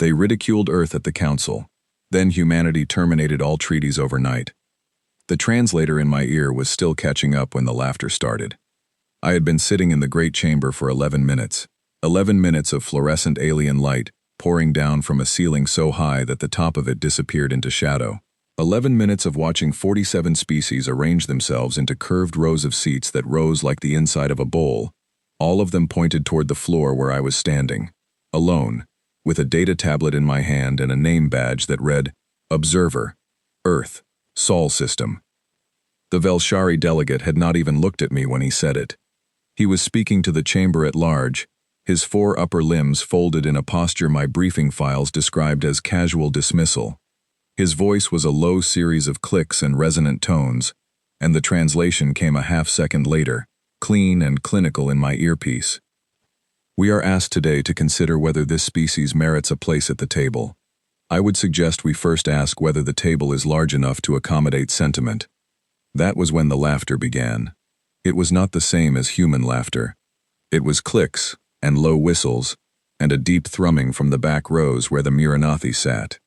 They ridiculed Earth at the Council. Then humanity terminated all treaties overnight. The translator in my ear was still catching up when the laughter started. I had been sitting in the great chamber for 11 minutes. 11 minutes of fluorescent alien light pouring down from a ceiling so high that the top of it disappeared into shadow. 11 minutes of watching 47 species arrange themselves into curved rows of seats that rose like the inside of a bowl. All of them pointed toward the floor where I was standing, alone, with a data tablet in my hand and a name badge that read, Observer, Earth, Sol System. The Velshari delegate had not even looked at me when he said it. He was speaking to the chamber at large, his 4 upper limbs folded in a posture my briefing files described as casual dismissal. His voice was a low series of clicks and resonant tones, and the translation came a half-second later, clean and clinical in my earpiece. We are asked today to consider whether this species merits a place at the table. I would suggest we first ask whether the table is large enough to accommodate sentiment. That was when the laughter began. It was not the same as human laughter. It was clicks, and low whistles, and a deep thrumming from the back rows where the Miranathi sat.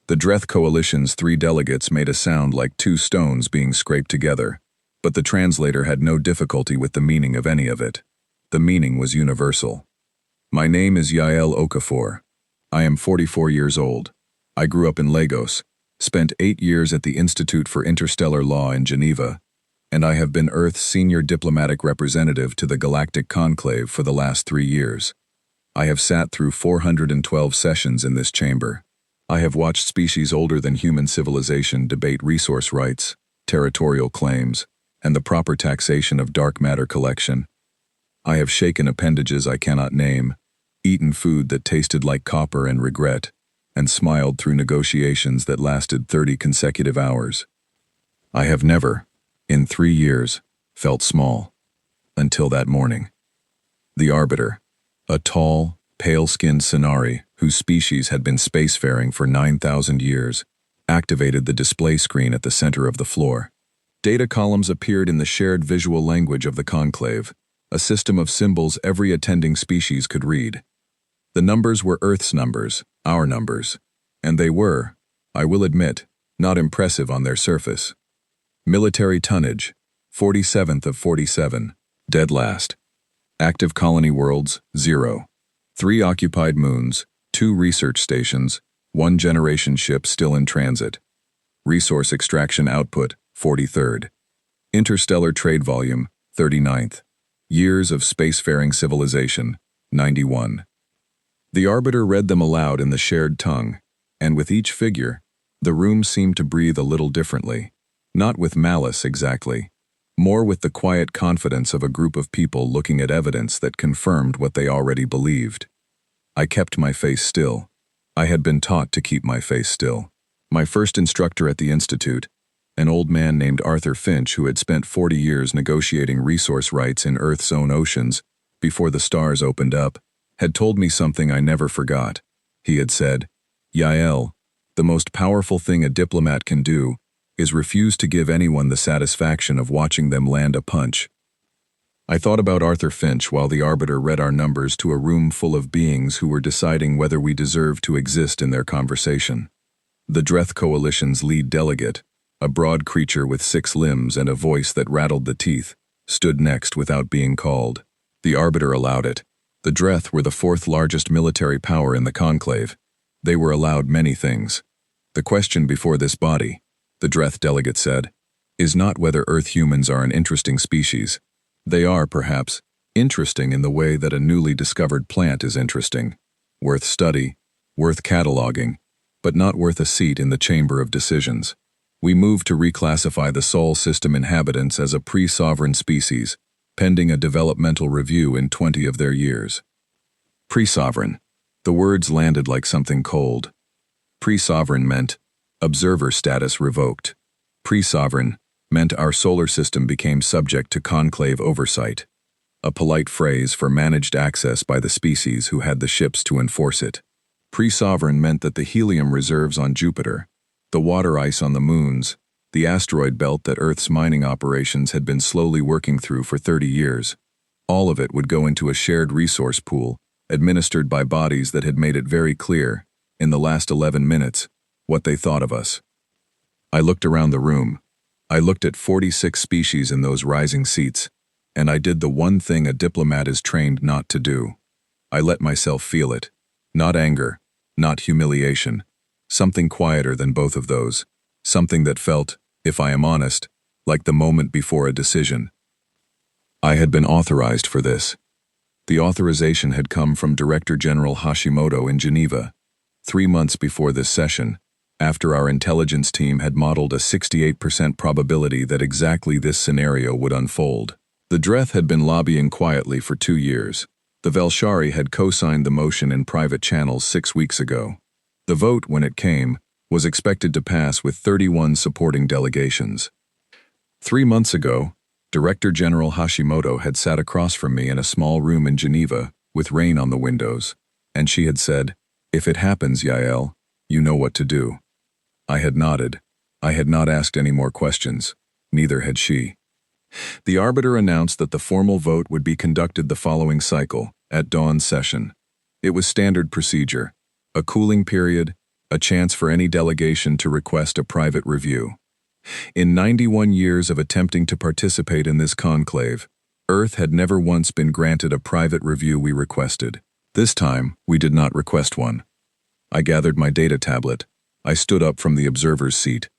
The Dreth Coalition's 3 delegates made a sound like 2 stones being scraped together, but the translator had no difficulty with the meaning of any of it. The meaning was universal. My name is Yael Okafor. I am 44 years old. I grew up in Lagos, spent 8 years at the Institute for Interstellar Law in Geneva, and I have been Earth's senior diplomatic representative to the Galactic Conclave for the last 3 years. I have sat through 412 sessions in this chamber. I have watched species older than human civilization debate resource rights, territorial claims, and the proper taxation of dark matter collection. I have shaken appendages I cannot name, eaten food that tasted like copper and regret, and smiled through negotiations that lasted 30 consecutive hours. I have never, in 3 years, felt small. Until that morning. The Arbiter, a tall, pale-skinned Sonari whose species had been spacefaring for 9,000 years, activated the display screen at the center of the floor. Data columns appeared in the shared visual language of the conclave, a system of symbols every attending species could read. The numbers were Earth's numbers, our numbers, and they were, I will admit, not impressive on their surface. Military tonnage, 47th of 47, dead last. Active colony worlds, 0. 3 occupied moons, 2 research stations, 1 generation ship still in transit. Resource extraction output, 43rd. Interstellar trade volume, 39th. Years of spacefaring civilization, 91. The Arbiter read them aloud in the shared tongue, and with each figure, the room seemed to breathe a little differently. Not with malice exactly, more with the quiet confidence of a group of people looking at evidence that confirmed what they already believed. I kept my face still. I had been taught to keep my face still. My first instructor at the Institute, an old man named Arthur Finch who had spent 40 years negotiating resource rights in Earth's own oceans before the stars opened up, had told me something I never forgot. He had said, Yael, the most powerful thing a diplomat can do is refuse to give anyone the satisfaction of watching them land a punch. I thought about Arthur Finch while the Arbiter read our numbers to a room full of beings who were deciding whether we deserved to exist in their conversation. The Dreth Coalition's lead delegate, a broad creature with 6 limbs and a voice that rattled the teeth, stood next without being called. The Arbiter allowed it. The Dreth were the 4th largest military power in the conclave. They were allowed many things. The question before this body, the Dreth delegate said, is not whether Earth humans are an interesting species. They are, perhaps, interesting in the way that a newly discovered plant is interesting, worth study, worth cataloging, but not worth a seat in the chamber of decisions. We moved to reclassify the Sol system inhabitants as a pre-sovereign species, pending a developmental review in 20 of their years. Pre-sovereign. The words landed like something cold. Pre-sovereign meant observer status revoked. Pre-sovereign meant our solar system became subject to conclave oversight, a polite phrase for managed access by the species who had the ships to enforce it. Pre-sovereign meant that the helium reserves on Jupiter, the water ice on the moons, the asteroid belt that Earth's mining operations had been slowly working through for 30 years, all of it would go into a shared resource pool administered by bodies that had made it very clear in the last 11 minutes, what they thought of us. I looked around the room. I looked at 46 species in those rising seats, and I did the one thing a diplomat is trained not to do. I let myself feel it. Not anger, not humiliation. Something quieter than both of those. Something that felt, if I am honest, like the moment before a decision. I had been authorized for this. The authorization had come from Director General Hashimoto in Geneva, 3 months before this session, after our intelligence team had modeled a 68% probability that exactly this scenario would unfold. The Dreth had been lobbying quietly for 2 years. The Velshari had co-signed the motion in private channels 6 weeks ago. The vote, when it came, was expected to pass with 31 supporting delegations. 3 months ago, Director General Hashimoto had sat across from me in a small room in Geneva, with rain on the windows, and she had said, "If it happens, Yael, you know what to do." I had nodded. I had not asked any more questions. Neither had she. The arbiter announced that the formal vote would be conducted the following cycle, at dawn session. It was standard procedure. A cooling period, a chance for any delegation to request a private review. In 91 years of attempting to participate in this conclave, Earth had never once been granted a private review we requested. This time, we did not request one. I gathered my data tablet. I stood up from the observer's seat.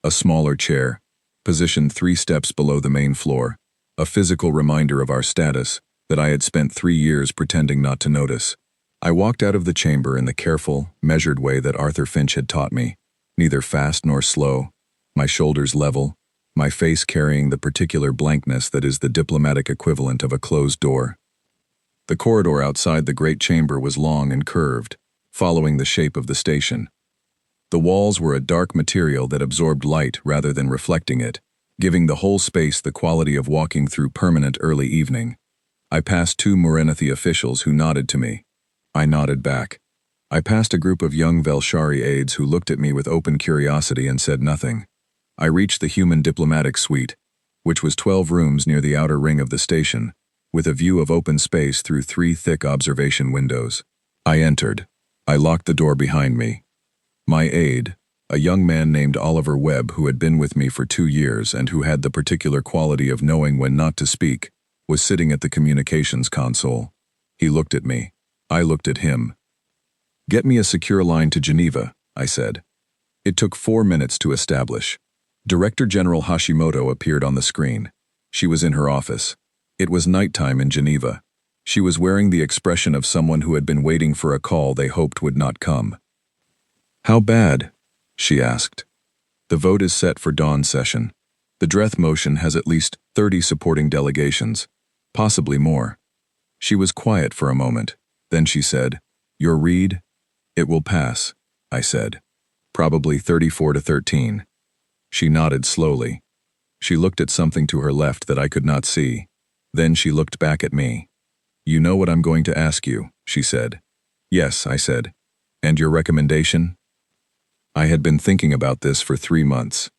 A smaller chair, positioned 3 steps below the main floor, a physical reminder of our status that I had spent 3 years pretending not to notice. I walked out of the chamber in the careful, measured way that Arthur Finch had taught me, neither fast nor slow, my shoulders level, my face carrying the particular blankness that is the diplomatic equivalent of a closed door. The corridor outside the great chamber was long and curved, following the shape of the station. The walls were a dark material that absorbed light rather than reflecting it, giving the whole space the quality of walking through permanent early evening. I passed 2 Morenathi officials who nodded to me. I nodded back. I passed a group of young Velshari aides who looked at me with open curiosity and said nothing. I reached the human diplomatic suite, which was 12 rooms near the outer ring of the station, with a view of open space through 3 thick observation windows. I entered. I locked the door behind me. My aide, a young man named Oliver Webb who had been with me for 2 years and who had the particular quality of knowing when not to speak, was sitting at the communications console. He looked at me. I looked at him. "Get me a secure line to Geneva," I said. It took 4 minutes to establish. Director General Hashimoto appeared on the screen. She was in her office. It was nighttime in Geneva. She was wearing the expression of someone who had been waiting for a call they hoped would not come. "How bad?" she asked. "The vote is set for dawn session. The Dreth motion has at least 30 supporting delegations, possibly more." She was quiet for a moment. Then she said, "Your read?" "It will pass," I said. "Probably 34 to 13. She nodded slowly. She looked at something to her left that I could not see. Then she looked back at me. "You know what I'm going to ask you," she said. "Yes," I said. "And your recommendation?" I had been thinking about this for 3 months.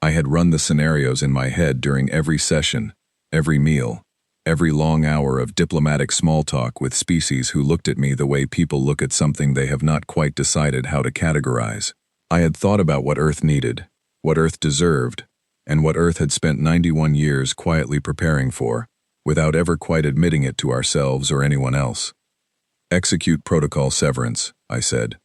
I had run the scenarios in my head during every session, every meal, every long hour of diplomatic small talk with species who looked at me the way people look at something they have not quite decided how to categorize. I had thought about what Earth needed, what Earth deserved, and what Earth had spent 91 years quietly preparing for, without ever quite admitting it to ourselves or anyone else. "Execute Protocol Severance," I said.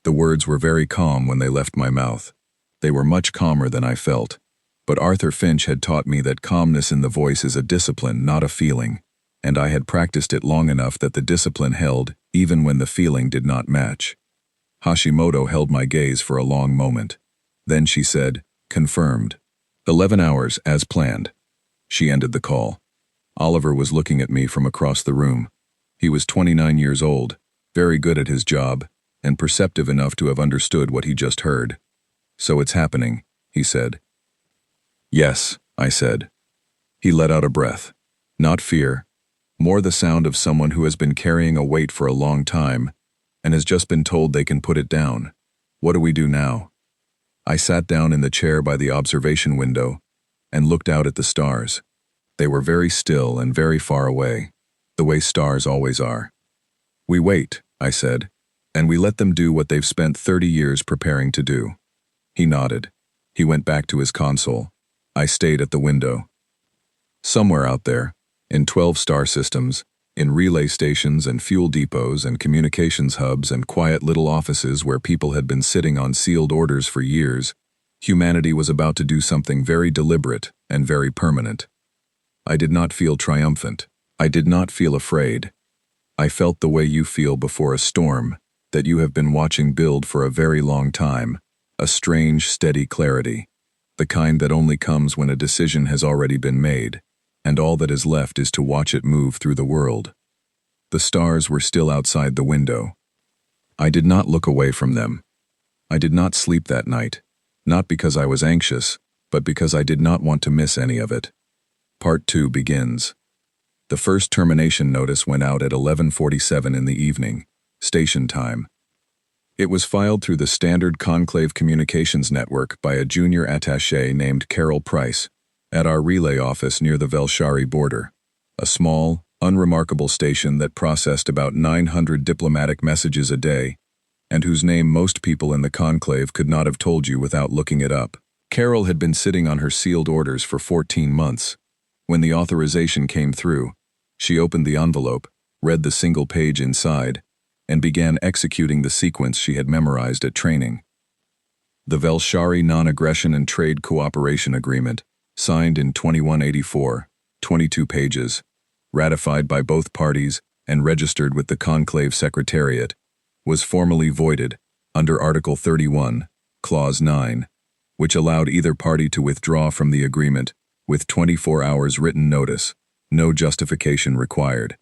The words were very calm when they left my mouth. They were much calmer than I felt. But Arthur Finch had taught me that calmness in the voice is a discipline, not a feeling, and I had practiced it long enough that the discipline held even when the feeling did not match. Hashimoto held my gaze for a long moment. Then she said, "Confirmed. 11 hours, as planned." She ended the call. Oliver was looking at me from across the room. He was 29 years old, very good at his job, and perceptive enough to have understood what he just heard. "So it's happening," he said. "Yes," I said. He let out a breath. Not fear, more the sound of someone who has been carrying a weight for a long time and has just been told they can put it down. "What do we do now?" I sat down in the chair by the observation window and looked out at the stars. They were very still and very far away, the way stars always are. "We wait," I said. And we let them do what they've spent 30 years preparing to do. He nodded. He went back to his console. I stayed at the window. Somewhere out there, in 12 star systems, in relay stations and fuel depots and communications hubs and quiet little offices where people had been sitting on sealed orders for years, humanity was about to do something very deliberate and very permanent. I did not feel triumphant. I did not feel afraid. I felt the way you feel before a storm that you have been watching build for a very long time, a strange, steady clarity, the kind that only comes when a decision has already been made, and all that is left is to watch it move through the world. The stars were still outside the window. I did not look away from them. I did not sleep that night, not because I was anxious, but because I did not want to miss any of it. Part 2 begins. The first termination notice went out at 11:47 in the evening, station time. It was filed through the standard Conclave Communications Network by a junior attaché named Carol Price, at our relay office near the Velshari border, a small, unremarkable station that processed about 900 diplomatic messages a day, and whose name most people in the conclave could not have told you without looking it up. Carol had been sitting on her sealed orders for 14 months. When the authorization came through, she opened the envelope, read the single page inside, and began executing the sequence she had memorized at training. The Velshari Non-Aggression and Trade Cooperation Agreement, signed in 2184, 22 pages, ratified by both parties and registered with the Conclave Secretariat, was formally voided under Article 31, Clause 9, which allowed either party to withdraw from the agreement with 24 hours written notice, no justification required.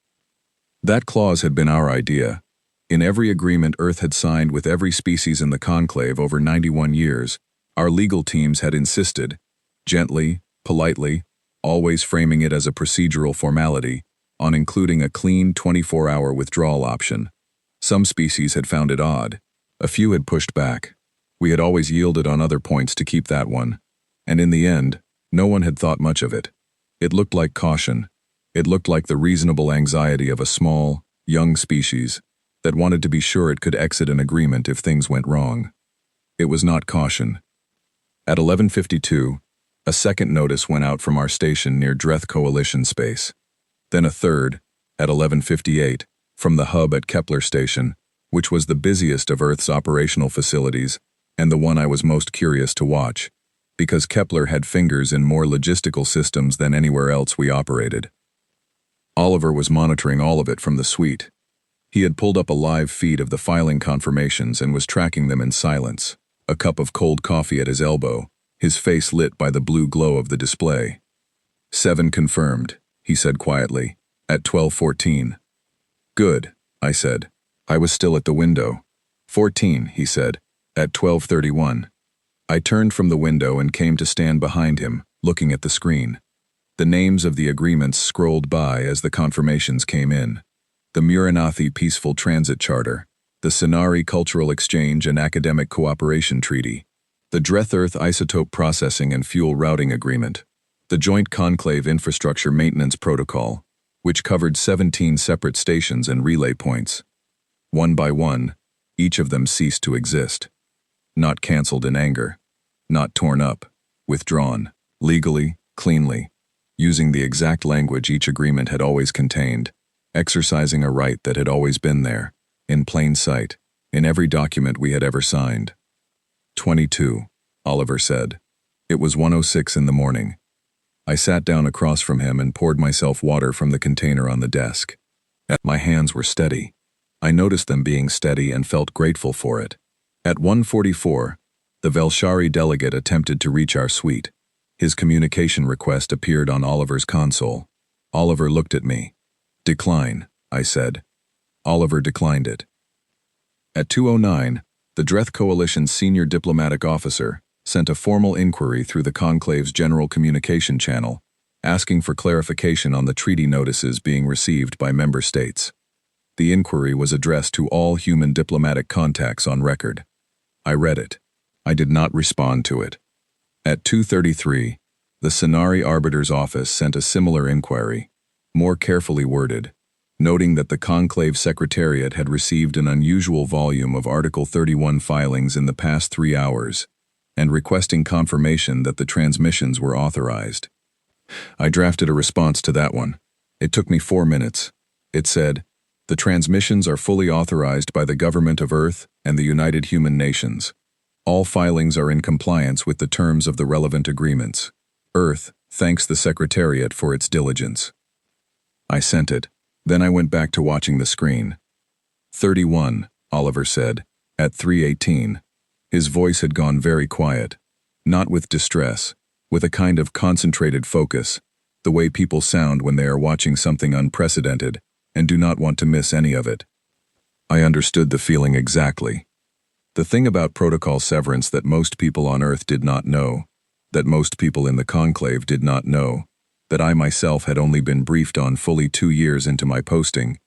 That clause had been our idea. In every agreement Earth had signed with every species in the Conclave over 91 years, our legal teams had insisted, gently, politely, always framing it as a procedural formality, on including a clean 24-hour withdrawal option. Some species had found it odd. A few had pushed back. We had always yielded on other points to keep that one. And in the end, no one had thought much of it. It looked like caution. It looked like the reasonable anxiety of a small, young species that wanted to be sure it could exit an agreement if things went wrong. It was not caution. At 11:52, a second notice went out from our station near Dreth Coalition Space. Then a third, at 11:58, from the hub at Kepler Station, which was the busiest of Earth's operational facilities and the one I was most curious to watch, because Kepler had fingers in more logistical systems than anywhere else we operated. Oliver was monitoring all of it from the suite. He had pulled up a live feed of the filing confirmations and was tracking them in silence, a cup of cold coffee at his elbow, his face lit by the blue glow of the display. 7 confirmed, he said quietly, at 12:14. Good, I said. I was still at the window. 14, he said, at 12:31. I turned from the window and came to stand behind him, looking at the screen. The names of the agreements scrolled by as the confirmations came in. The Muranathi Peaceful Transit Charter, the Sinari Cultural Exchange and Academic Cooperation Treaty, the Dreth Earth Isotope Processing and Fuel Routing Agreement, the Joint Conclave Infrastructure Maintenance Protocol, which covered 17 separate stations and relay points. One by one, each of them ceased to exist. Not cancelled in anger. Not torn up. Withdrawn. Legally, cleanly. Using the exact language each agreement had always contained. Exercising a right that had always been there, in plain sight, in every document we had ever signed. 22, Oliver said. It was 1:06 in the morning. I sat down across from him and poured myself water from the container on the desk. My hands were steady. I noticed them being steady and felt grateful for it. At 1:44, the Velshari delegate attempted to reach our suite. His communication request appeared on Oliver's console. Oliver looked at me. Decline, I said. Oliver declined it. At 2:09, the Dreth Coalition's senior diplomatic officer sent a formal inquiry through the Conclave's general communication channel, asking for clarification on the treaty notices being received by member states. The inquiry was addressed to all human diplomatic contacts on record. I read it. I did not respond to it. At 2:33, the Sinari Arbiter's office sent a similar inquiry, more carefully worded. noting that the Conclave Secretariat had received an unusual volume of Article 31 filings in the past 3 hours, and requesting confirmation that the transmissions were authorized. I drafted a response to that one. It took me 4 minutes. It said, "The transmissions are fully authorized by the Government of Earth and the United Human Nations. All filings are in compliance with the terms of the relevant agreements. Earth thanks the Secretariat for its diligence." I sent it. Then I went back to watching the screen. 31, Oliver said, at 3:18. His voice had gone very quiet. Not with distress, with a kind of concentrated focus, the way people sound when they are watching something unprecedented and do not want to miss any of it. I understood the feeling exactly. The thing about protocol severance that most people on Earth did not know, that most people in the Conclave did not know, that I myself had only been briefed on fully 2 years into my posting,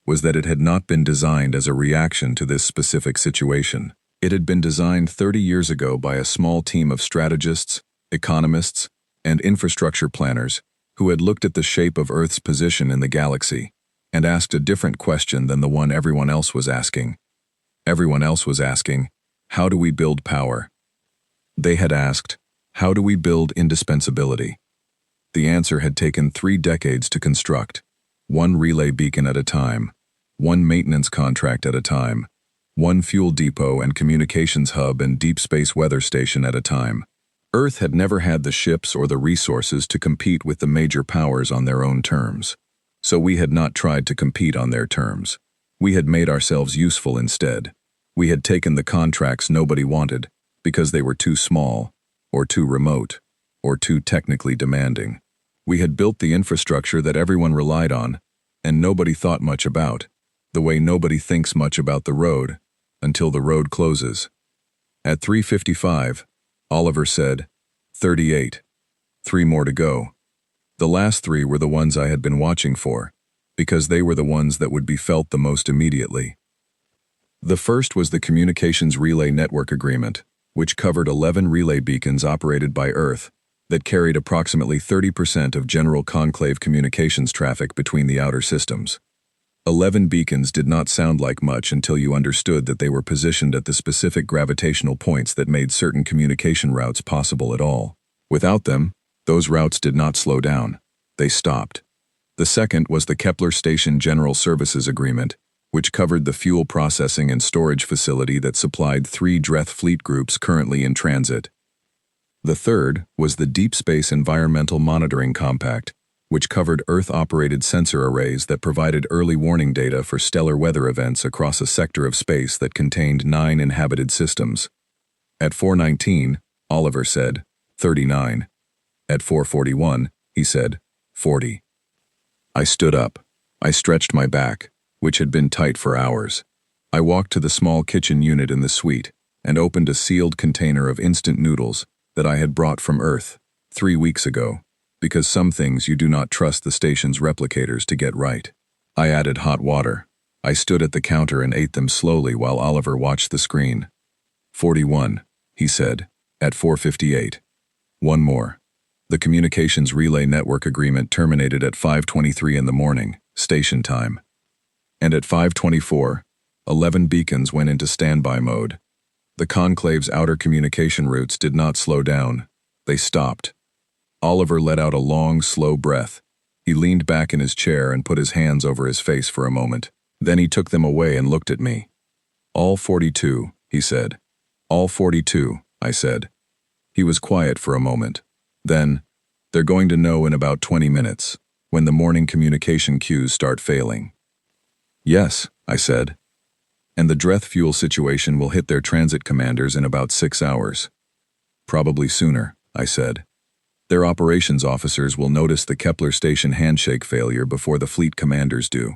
was that it had not been designed as a reaction to this specific situation. It had been designed 30 years ago by a small team of strategists, economists, and infrastructure planners who had looked at the shape of Earth's position in the galaxy and asked a different question than the one everyone else was asking. Everyone else was asking, how do we build power? They had asked, how do we build indispensability? The answer had taken 3 decades to construct, 1 relay beacon at a time, 1 maintenance contract at a time, 1 fuel depot and communications hub and deep space weather station at a time. Earth had never had the ships or the resources to compete with the major powers on their own terms. So we had not tried to compete on their terms. We had made ourselves useful instead. We had taken the contracts nobody wanted because they were too small, or too remote, or too technically demanding. We had built the infrastructure that everyone relied on, and nobody thought much about, the way nobody thinks much about the road, until the road closes. At 3:55, Oliver said, 38. 3 more to go. The last 3 were the ones I had been watching for, because they were the ones that would be felt the most immediately. The first was the Communications Relay Network Agreement, which covered 11 relay beacons operated by Earth that carried approximately 30% of general conclave communications traffic between the outer systems. 11 beacons did not sound like much until you understood that they were positioned at the specific gravitational points that made certain communication routes possible at all. Without them, those routes did not slow down. They stopped. The second was the Kepler Station General Services Agreement, which covered the fuel processing and storage facility that supplied 3 Dreth fleet groups currently in transit. The third was the Deep Space Environmental Monitoring Compact, which covered Earth-operated sensor arrays that provided early warning data for stellar weather events across a sector of space that contained 9 inhabited systems. At 4:19, Oliver said, 39. At 4:41, he said, 40. I stood up. I stretched my back, which had been tight for hours. I walked to the small kitchen unit in the suite and opened a sealed container of instant noodles that I had brought from Earth 3 weeks ago, because some things you do not trust the station's replicators to get right. I added hot water. I stood at the counter and ate them slowly while Oliver watched the screen. 41, he said, at 4:58. 1 more. The Communications Relay Network Agreement terminated at 5:23 in the morning, station time. And at 5:24, 11 beacons went into standby mode. The Conclave's outer communication routes did not slow down. They stopped. Oliver let out a long, slow breath. He leaned back in his chair and put his hands over his face for a moment. Then he took them away and looked at me. All 42, he said. All 42, I said. He was quiet for a moment. Then, they're going to know in about 20 minutes, when the morning communication queues start failing. Yes, I said. And the Dreth fuel situation will hit their transit commanders in about 6 hours. Probably sooner, I said. Their operations officers will notice the Kepler station handshake failure before the fleet commanders do.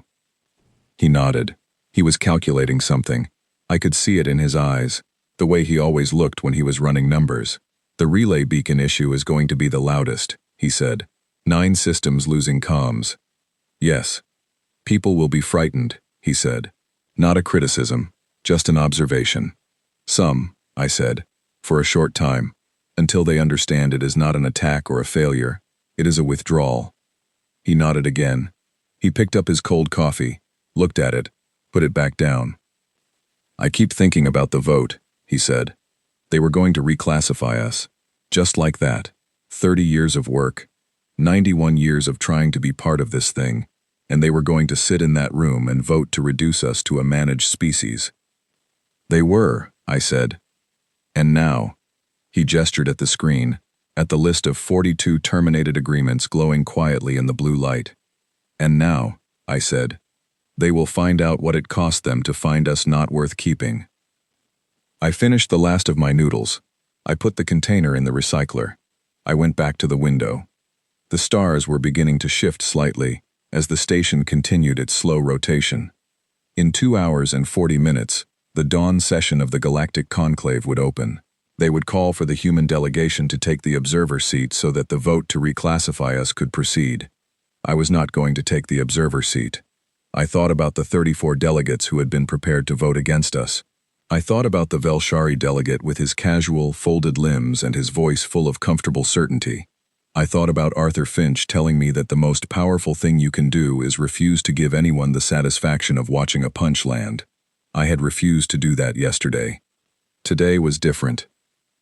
He nodded. He was calculating something. I could see it in his eyes, the way he always looked when he was running numbers. The relay beacon issue is going to be the loudest, he said. 9 systems losing comms. Yes. People will be frightened, he said. Not a criticism, just an observation. Some, I said, for a short time, until they understand it is not an attack or a failure, it is a withdrawal. He nodded again. He picked up his cold coffee, looked at it, put it back down. "I keep thinking about the vote," he said. "They were going to reclassify us. Just like that. 30 years of work. 91 years of trying to be part of this thing. And they were going to sit in that room and vote to reduce us to a managed species." "They were," I said. "And now," he gestured at the screen, at the list of 42 terminated agreements glowing quietly in the blue light. "And now," I said, "they will find out what it cost them to find us not worth keeping." I finished the last of my noodles. I put the container in the recycler. I went back to the window. The stars were beginning to shift slightly as the station continued its slow rotation. In 2 hours and 40 minutes, the dawn session of the Galactic Conclave would open. They would call for the human delegation to take the observer seat so that the vote to reclassify us could proceed. I was not going to take the observer seat. I thought about the 34 delegates who had been prepared to vote against us. I thought about the Velshari delegate with his casual, folded limbs and his voice full of comfortable certainty. I thought about Arthur Finch telling me that the most powerful thing you can do is refuse to give anyone the satisfaction of watching a punch land. I had refused to do that yesterday. Today was different.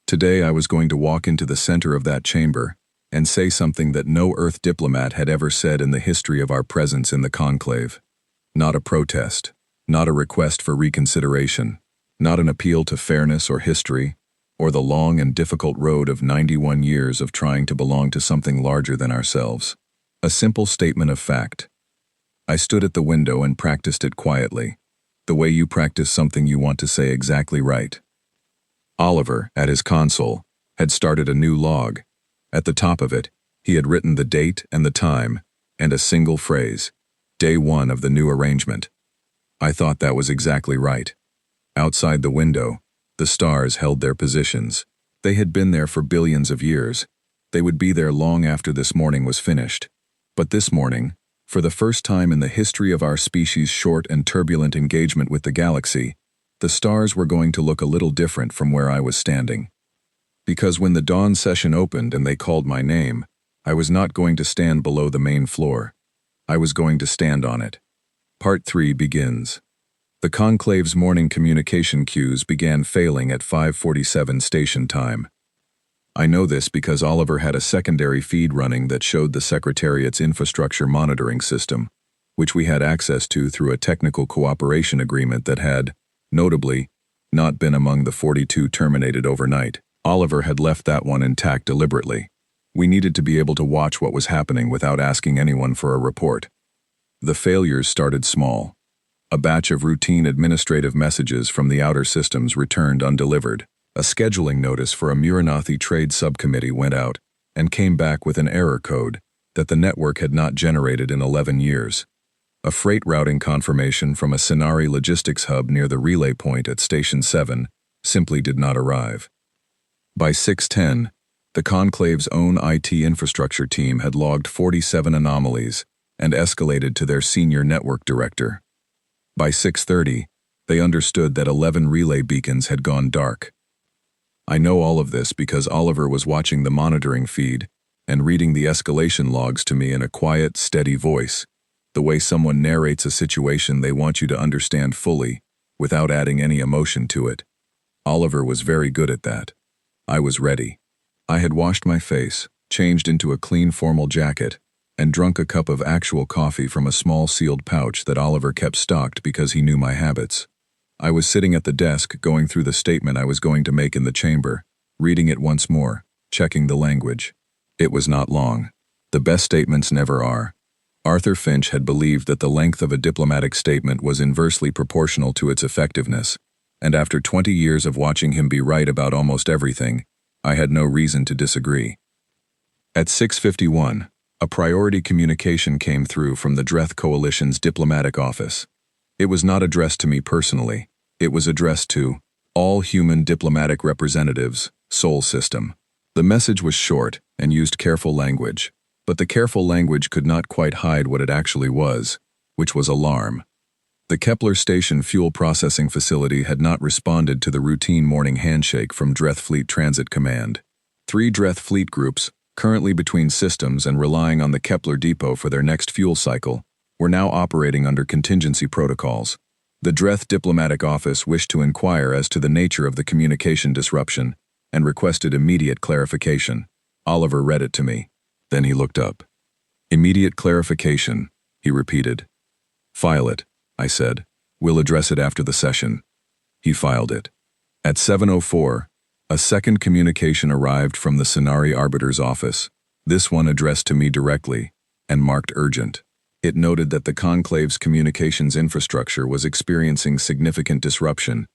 Today I was going to walk into the center of that chamber and say something that no Earth diplomat had ever said in the history of our presence in the conclave. Not a protest, not a request for reconsideration, not an appeal to fairness or history, or the long and difficult road of 91 years of trying to belong to something larger than ourselves. A simple statement of fact. I stood at the window and practiced it quietly, the way you practice something you want to say exactly right. Oliver, at his console, had started a new log. At the top of it, he had written the date and the time, and a single phrase, Day 1 of the new arrangement. I thought that was exactly right. Outside the window, the stars held their positions. They had been there for billions of years. They would be there long after this morning was finished. But this morning, for the first time in the history of our species' short and turbulent engagement with the galaxy, the stars were going to look a little different from where I was standing. Because when the dawn session opened and they called my name, I was not going to stand below the main floor. I was going to stand on it. Part 3 begins. The conclave's morning communication queues began failing at 5:47 station time. I know this because Oliver had a secondary feed running that showed the Secretariat's infrastructure monitoring system, which we had access to through a technical cooperation agreement that had, notably, not been among the 42 terminated overnight. Oliver had left that one intact deliberately. We needed to be able to watch what was happening without asking anyone for a report. The failures started small. A batch of routine administrative messages from the outer systems returned undelivered. A scheduling notice for a Muranathi trade subcommittee went out and came back with an error code that the network had not generated in 11 years. A freight routing confirmation from a Sinari logistics hub near the relay point at Station 7 simply did not arrive. By 6:10, the conclave's own IT infrastructure team had logged 47 anomalies and escalated to their senior network director. By 6:30, they understood that 11 relay beacons had gone dark. I know all of this because Oliver was watching the monitoring feed and reading the escalation logs to me in a quiet, steady voice, the way someone narrates a situation they want you to understand fully, without adding any emotion to it. Oliver was very good at that. I was ready. I had washed my face, changed into a clean formal jacket, and drunk a cup of actual coffee from a small sealed pouch that Oliver kept stocked because he knew my habits. I was sitting at the desk going through the statement I was going to make in the chamber, reading it once more, checking the language. It was not long. The best statements never are. Arthur Finch had believed that the length of a diplomatic statement was inversely proportional to its effectiveness, and after 20 years of watching him be right about almost everything, I had no reason to disagree. At 6:51, a priority communication came through from the Dreth Coalition's diplomatic office. It was not addressed to me personally. It was addressed to all human diplomatic representatives, Sol System. The message was short and used careful language, but the careful language could not quite hide what it actually was, which was alarm. The Kepler Station fuel processing facility had not responded to the routine morning handshake from Dreth Fleet Transit Command. 3 Dreth Fleet groups, currently between systems and relying on the Kepler depot for their next fuel cycle, were now operating under contingency protocols. The Dreth diplomatic office wished to inquire as to the nature of the communication disruption and requested immediate clarification. Oliver read it to me. Then he looked up. Immediate clarification, he repeated. File it, I said. We'll address it after the session. He filed it. At 7:04, a second communication arrived from the Scenari Arbiter's office, this one addressed to me directly, and marked urgent. It noted that the Conclave's communications infrastructure was experiencing significant disruption,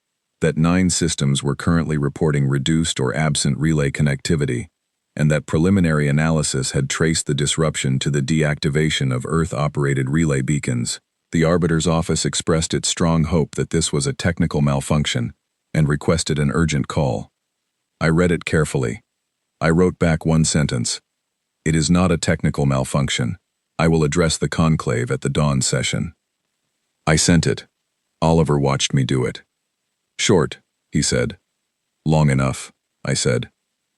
that 9 systems were currently reporting reduced or absent relay connectivity, and that preliminary analysis had traced the disruption to the deactivation of Earth-operated relay beacons. The Arbiter's office expressed its strong hope that this was a technical malfunction, and requested an urgent call. I read it carefully. I wrote back one sentence. It is not a technical malfunction. I will address the conclave at the dawn session. I sent it. Oliver watched me do it. Short, he said. Long enough, I said.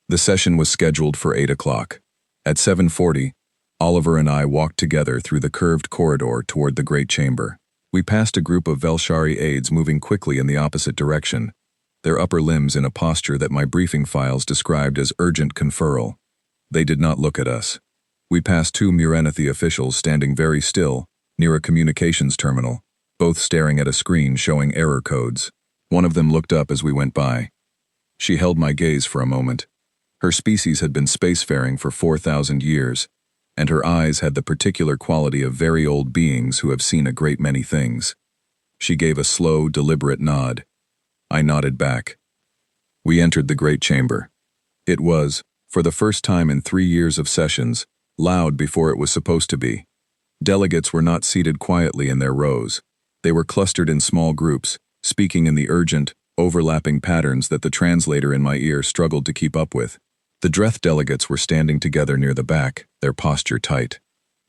The session was scheduled for 8 o'clock. At 7:40, Oliver and I walked together through the curved corridor toward the great chamber. We passed a group of Velshari aides moving quickly in the opposite direction, their upper limbs in a posture that my briefing files described as urgent conferral. They did not look at us. We passed 2 Murenathi officials standing very still, near a communications terminal, both staring at a screen showing error codes. One of them looked up as we went by. She held my gaze for a moment. Her species had been spacefaring for 4,000 years, and her eyes had the particular quality of very old beings who have seen a great many things. She gave a slow, deliberate nod. I nodded back. We entered the great chamber. It was, for the first time in 3 years of sessions, loud before it was supposed to be. Delegates were not seated quietly in their rows. They were clustered in small groups, speaking in the urgent, overlapping patterns that the translator in my ear struggled to keep up with. The Dreth delegates were standing together near the back, their posture tight.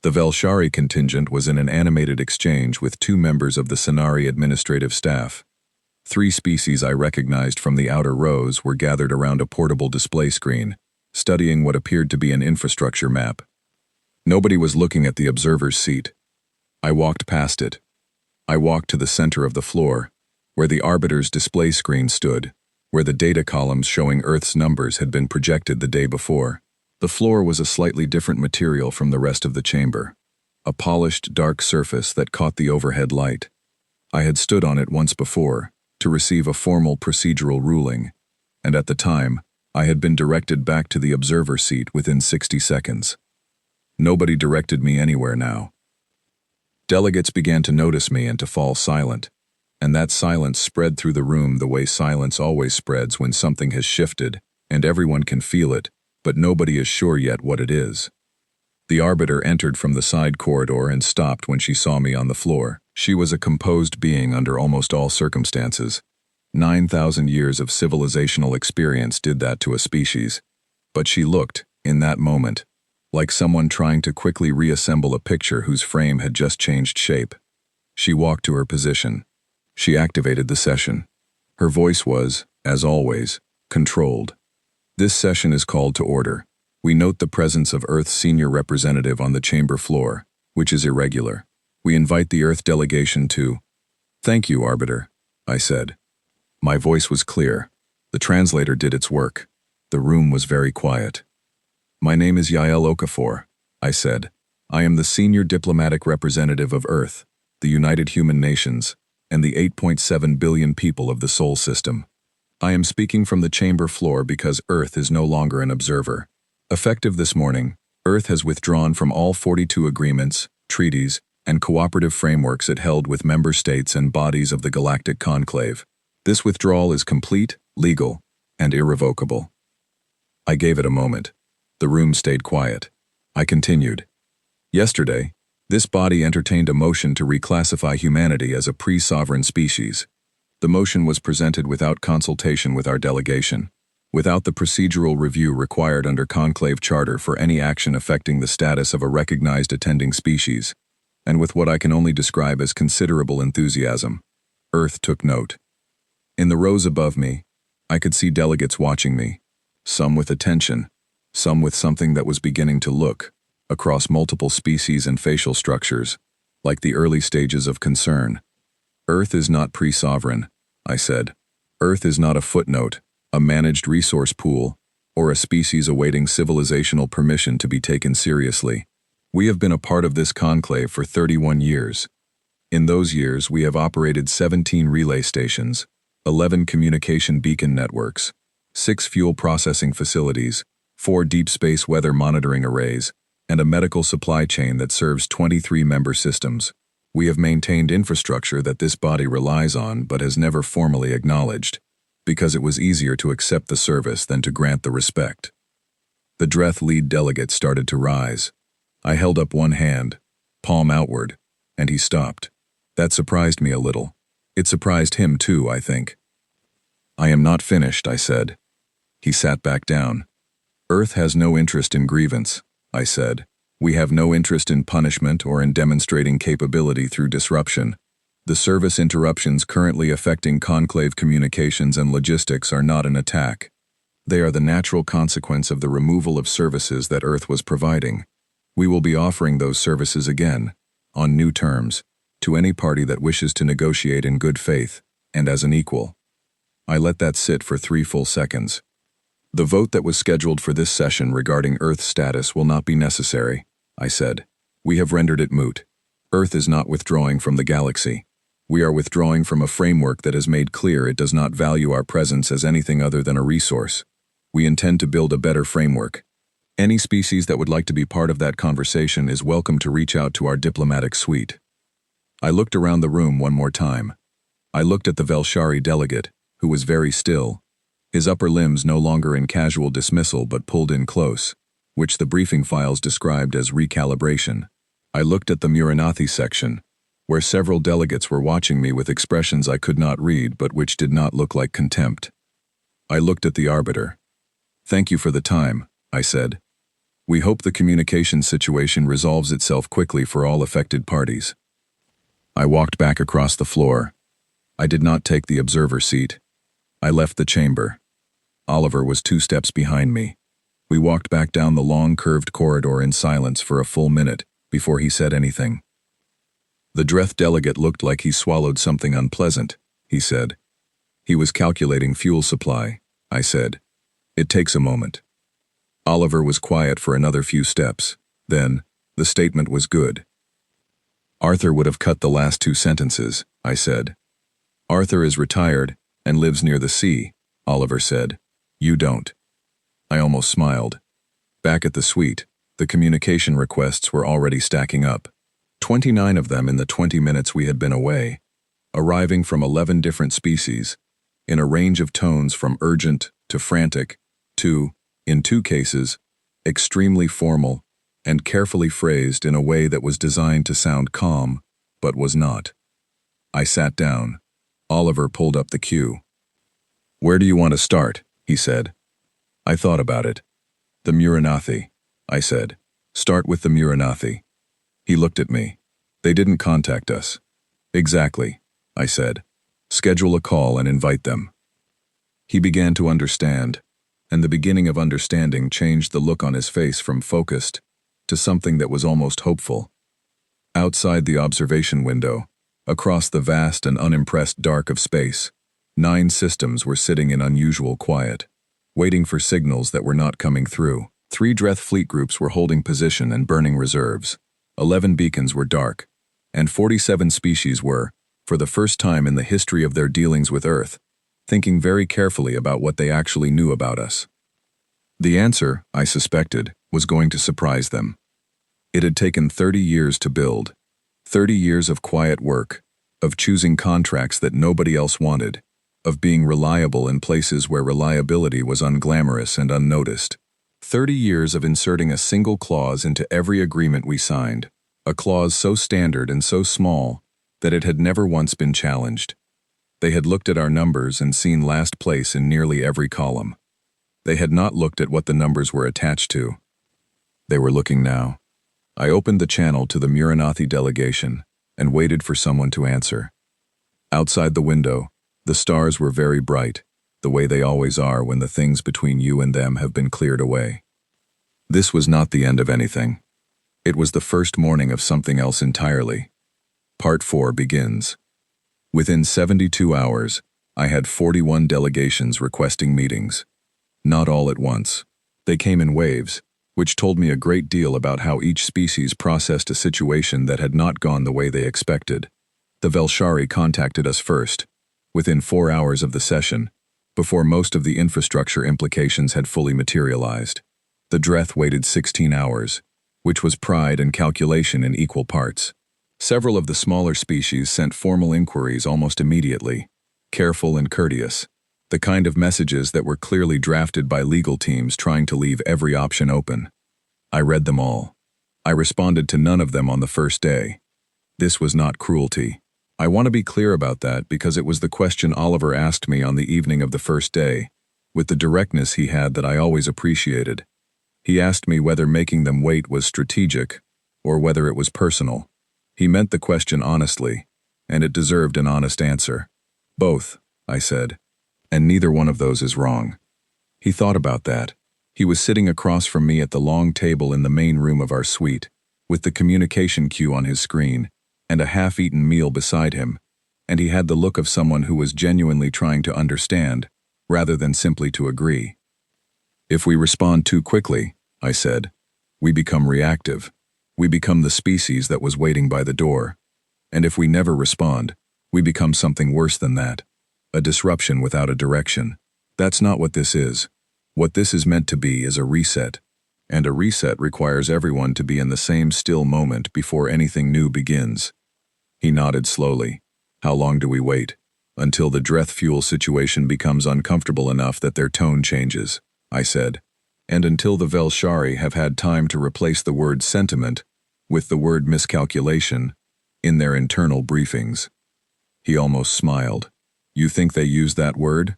The Velshari contingent was in an animated exchange with 2 members of the Scenari administrative staff. 3 species I recognized from the outer rows were gathered around a portable display screen, studying what appeared to be an infrastructure map. Nobody was looking at the observer's seat. I walked past it. I walked to the center of the floor, where the Arbiter's display screen stood, where the data columns showing Earth's numbers had been projected the day before. The floor was a slightly different material from the rest of the chamber, a polished, dark surface that caught the overhead light. I had stood on it once before, to receive a formal procedural ruling, and at the time, I had been directed back to the observer seat within 60 seconds. Nobody directed me anywhere now. Delegates began to notice me and to fall silent, and that silence spread through the room the way silence always spreads when something has shifted, and everyone can feel it, but nobody is sure yet what it is. The Arbiter entered from the side corridor and stopped when she saw me on the floor. She was a composed being under almost all circumstances. 9,000 years of civilizational experience did that to a species. But she looked, in that moment, like someone trying to quickly reassemble a picture whose frame had just changed shape. She walked to her position. She activated the session. Her voice was, as always, controlled. This session is called to order. We note the presence of Earth's senior representative on the chamber floor, which is irregular. We invite the Earth delegation to— Thank you, Arbiter, I said. My voice was clear. The translator did its work. The room was very quiet. My name is Yael Okafor, I said. I am the senior diplomatic representative of Earth, the United Human Nations, and the 8.7 billion people of the Sol system. I am speaking from the chamber floor because Earth is no longer an observer. Effective this morning, Earth has withdrawn from all 42 agreements, treaties, and cooperative frameworks it held with member states and bodies of the Galactic Conclave. This withdrawal is complete, legal, and irrevocable. I gave it a moment. The room stayed quiet. I continued. Yesterday, this body entertained a motion to reclassify humanity as a pre-sovereign species. The motion was presented without consultation with our delegation, without the procedural review required under Conclave Charter for any action affecting the status of a recognized attending species, and with what I can only describe as considerable enthusiasm. Earth took note. In the rows above me, I could see delegates watching me, some with attention, some with something that was beginning to look, across multiple species and facial structures, like the early stages of concern. Earth is not pre-sovereign, I said. Earth is not a footnote, a managed resource pool, or a species awaiting civilizational permission to be taken seriously. We have been a part of this conclave for 31 years. In those years, we have operated 17 relay stations, 11 communication beacon networks, 6 fuel processing facilities, 4 deep space weather monitoring arrays, and a medical supply chain that serves 23 member systems. We have maintained infrastructure that this body relies on but has never formally acknowledged, because it was easier to accept the service than to grant the respect. The Dreth lead delegate started to rise. I held up one hand, palm outward, and he stopped. That surprised me a little. It surprised him too, I think. I am not finished, I said. He sat back down. Earth has no interest in grievance, I said. We have no interest in punishment or in demonstrating capability through disruption. The service interruptions currently affecting conclave communications and logistics are not an attack. They are the natural consequence of the removal of services that Earth was providing. We will be offering those services again, on new terms, to any party that wishes to negotiate in good faith, and as an equal. I let that sit for 3 full seconds. The vote that was scheduled for this session regarding Earth's status will not be necessary, I said. We have rendered it moot. Earth is not withdrawing from the galaxy. We are withdrawing from a framework that has made clear it does not value our presence as anything other than a resource. We intend to build a better framework. Any species that would like to be part of that conversation is welcome to reach out to our diplomatic suite. I looked around the room one more time. I looked at the Velshari delegate, who was very still, his upper limbs no longer in casual dismissal but pulled in close, which the briefing files described as recalibration. I looked at the Muranathi section, where several delegates were watching me with expressions I could not read but which did not look like contempt. I looked at the arbiter. Thank you for the time, I said. We hope the communication situation resolves itself quickly for all affected parties. I walked back across the floor. I did not take the observer seat. I left the chamber. Oliver was 2 steps behind me. We walked back down the long curved corridor in silence for a full minute before he said anything. The Dreth delegate looked like he swallowed something unpleasant, he said. He was calculating fuel supply, I said. It takes a moment. Oliver was quiet for another few steps. Then, the statement was good. Arthur would have cut the last 2 sentences, I said. Arthur is retired and lives near the sea, Oliver said. You don't. I almost smiled. Back at the suite, the communication requests were already stacking up. 29 of them in the 20 minutes we had been away, arriving from 11 different species, in a range of tones from urgent to frantic to, in 2 cases, extremely formal and carefully phrased in a way that was designed to sound calm, but was not. I sat down. Oliver pulled up the queue. Where do you want to start? He said. I thought about it. The Muranathi, I said. Start with the Muranathi. He looked at me. They didn't contact us. Exactly, I said. Schedule a call and invite them. He began to understand, and the beginning of understanding changed the look on his face from focused to something that was almost hopeful. Outside the observation window, across the vast and unimpressed dark of space, 9 systems were sitting in unusual quiet, waiting for signals that were not coming through. 3 Dreth fleet groups were holding position and burning reserves. 11 beacons were dark, and 47 species were, for the first time in the history of their dealings with Earth, thinking very carefully about what they actually knew about us. The answer, I suspected, was going to surprise them. It had taken 30 years to build, 30 years of quiet work, of choosing contracts that nobody else wanted, of being reliable in places where reliability was unglamorous and unnoticed. 30 years of inserting a single clause into every agreement we signed, a clause so standard and so small that it had never once been challenged. They had looked at our numbers and seen last place in nearly every column. They had not looked at what the numbers were attached to. They were looking now. I opened the channel to the Muranathi delegation and waited for someone to answer. Outside the window, the stars were very bright, the way they always are when the things between you and them have been cleared away. This was not the end of anything. It was the first morning of something else entirely. Part 4 begins. Within 72 hours, I had 41 delegations requesting meetings. Not all at once. They came in waves, which told me a great deal about how each species processed a situation that had not gone the way they expected. The Velshari contacted us first, within 4 hours of the session, before most of the infrastructure implications had fully materialized. The Dreth waited 16 hours, which was pride and calculation in equal parts. Several of the smaller species sent formal inquiries almost immediately, careful and courteous, the kind of messages that were clearly drafted by legal teams trying to leave every option open. I read them all. I responded to none of them on the first day. This was not cruelty. I want to be clear about that because it was the question Oliver asked me on the evening of the first day, with the directness he had that I always appreciated. He asked me whether making them wait was strategic or whether it was personal. He meant the question honestly, and it deserved an honest answer. Both, I said, and neither one of those is wrong. He thought about that. He was sitting across from me at the long table in the main room of our suite, with the communication queue on his screen, and a half-eaten meal beside him, and he had the look of someone who was genuinely trying to understand, rather than simply to agree. If we respond too quickly, I said, we become reactive. We become the species that was waiting by the door. And if we never respond, we become something worse than that. A disruption without a direction. That's not what this is. What this is meant to be is a reset. And a reset requires everyone to be in the same still moment before anything new begins. He nodded slowly. How long do we wait? Until the Dreth fuel situation becomes uncomfortable enough that their tone changes, I said. And until the Velshari have had time to replace the word sentiment with the word miscalculation in their internal briefings. He almost smiled. You think they used that word?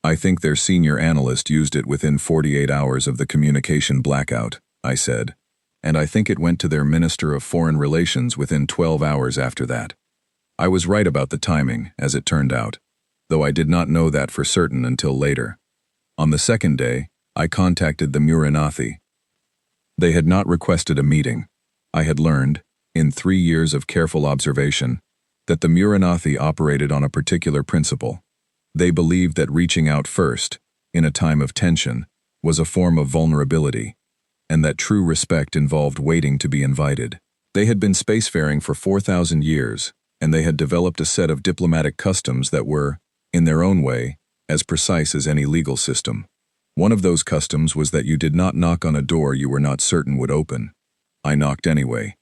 I think their senior analyst used it within 48 hours of the communication blackout, I said. And I think it went to their Minister of Foreign Relations within 12 hours after that. I was right about the timing, as it turned out, though I did not know that for certain until later. On the second day, I contacted the Muranathi. They had not requested a meeting. I had learned, in 3 years of careful observation, that the Muranathi operated on a particular principle. They believed that reaching out first, in a time of tension, was a form of vulnerability, and that true respect involved waiting to be invited. They had been spacefaring for 4,000 years, and they had developed a set of diplomatic customs that were, in their own way, as precise as any legal system. One of those customs was that you did not knock on a door you were not certain would open. I knocked anyway.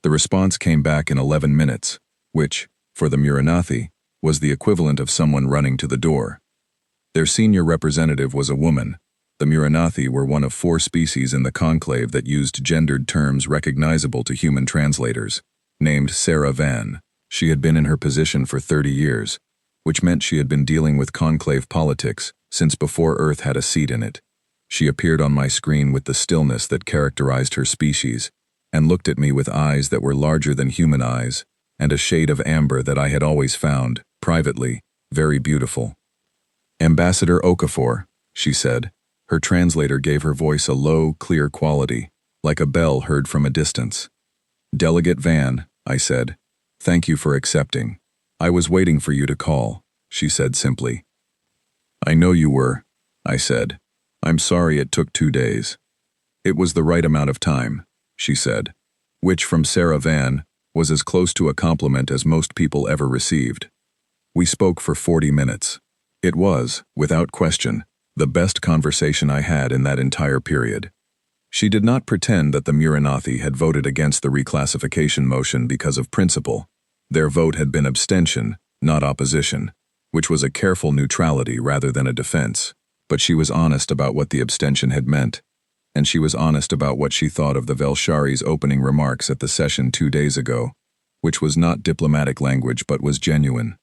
The response came back in 11 minutes, which, for the Muranathi, was the equivalent of someone running to the door. Their senior representative was a woman. The Muranathi were one of 4 species in the conclave that used gendered terms recognizable to human translators, named Sarah Van. She had been in her position for 30 years, which meant she had been dealing with conclave politics since before Earth had a seat in it. She appeared on my screen with the stillness that characterized her species, and looked at me with eyes that were larger than human eyes, and a shade of amber that I had always found, privately, very beautiful. Ambassador Okafor, she said. Her translator gave her voice a low, clear quality, like a bell heard from a distance. Delegate Van, I said. Thank you for accepting. I was waiting for you to call, she said simply. I know you were, I said. I'm sorry it took 2 days. It was the right amount of time, she said, which from Sarah Van was as close to a compliment as most people ever received. We spoke for 40 minutes. It was, without question, the best conversation I had in that entire period. She did not pretend that the Muranathi had voted against the reclassification motion because of principle. Their vote had been abstention, not opposition, which was a careful neutrality rather than a defense. But she was honest about what the abstention had meant, and she was honest about what she thought of the Velshari's opening remarks at the session 2 days ago, which was not diplomatic language but was genuine.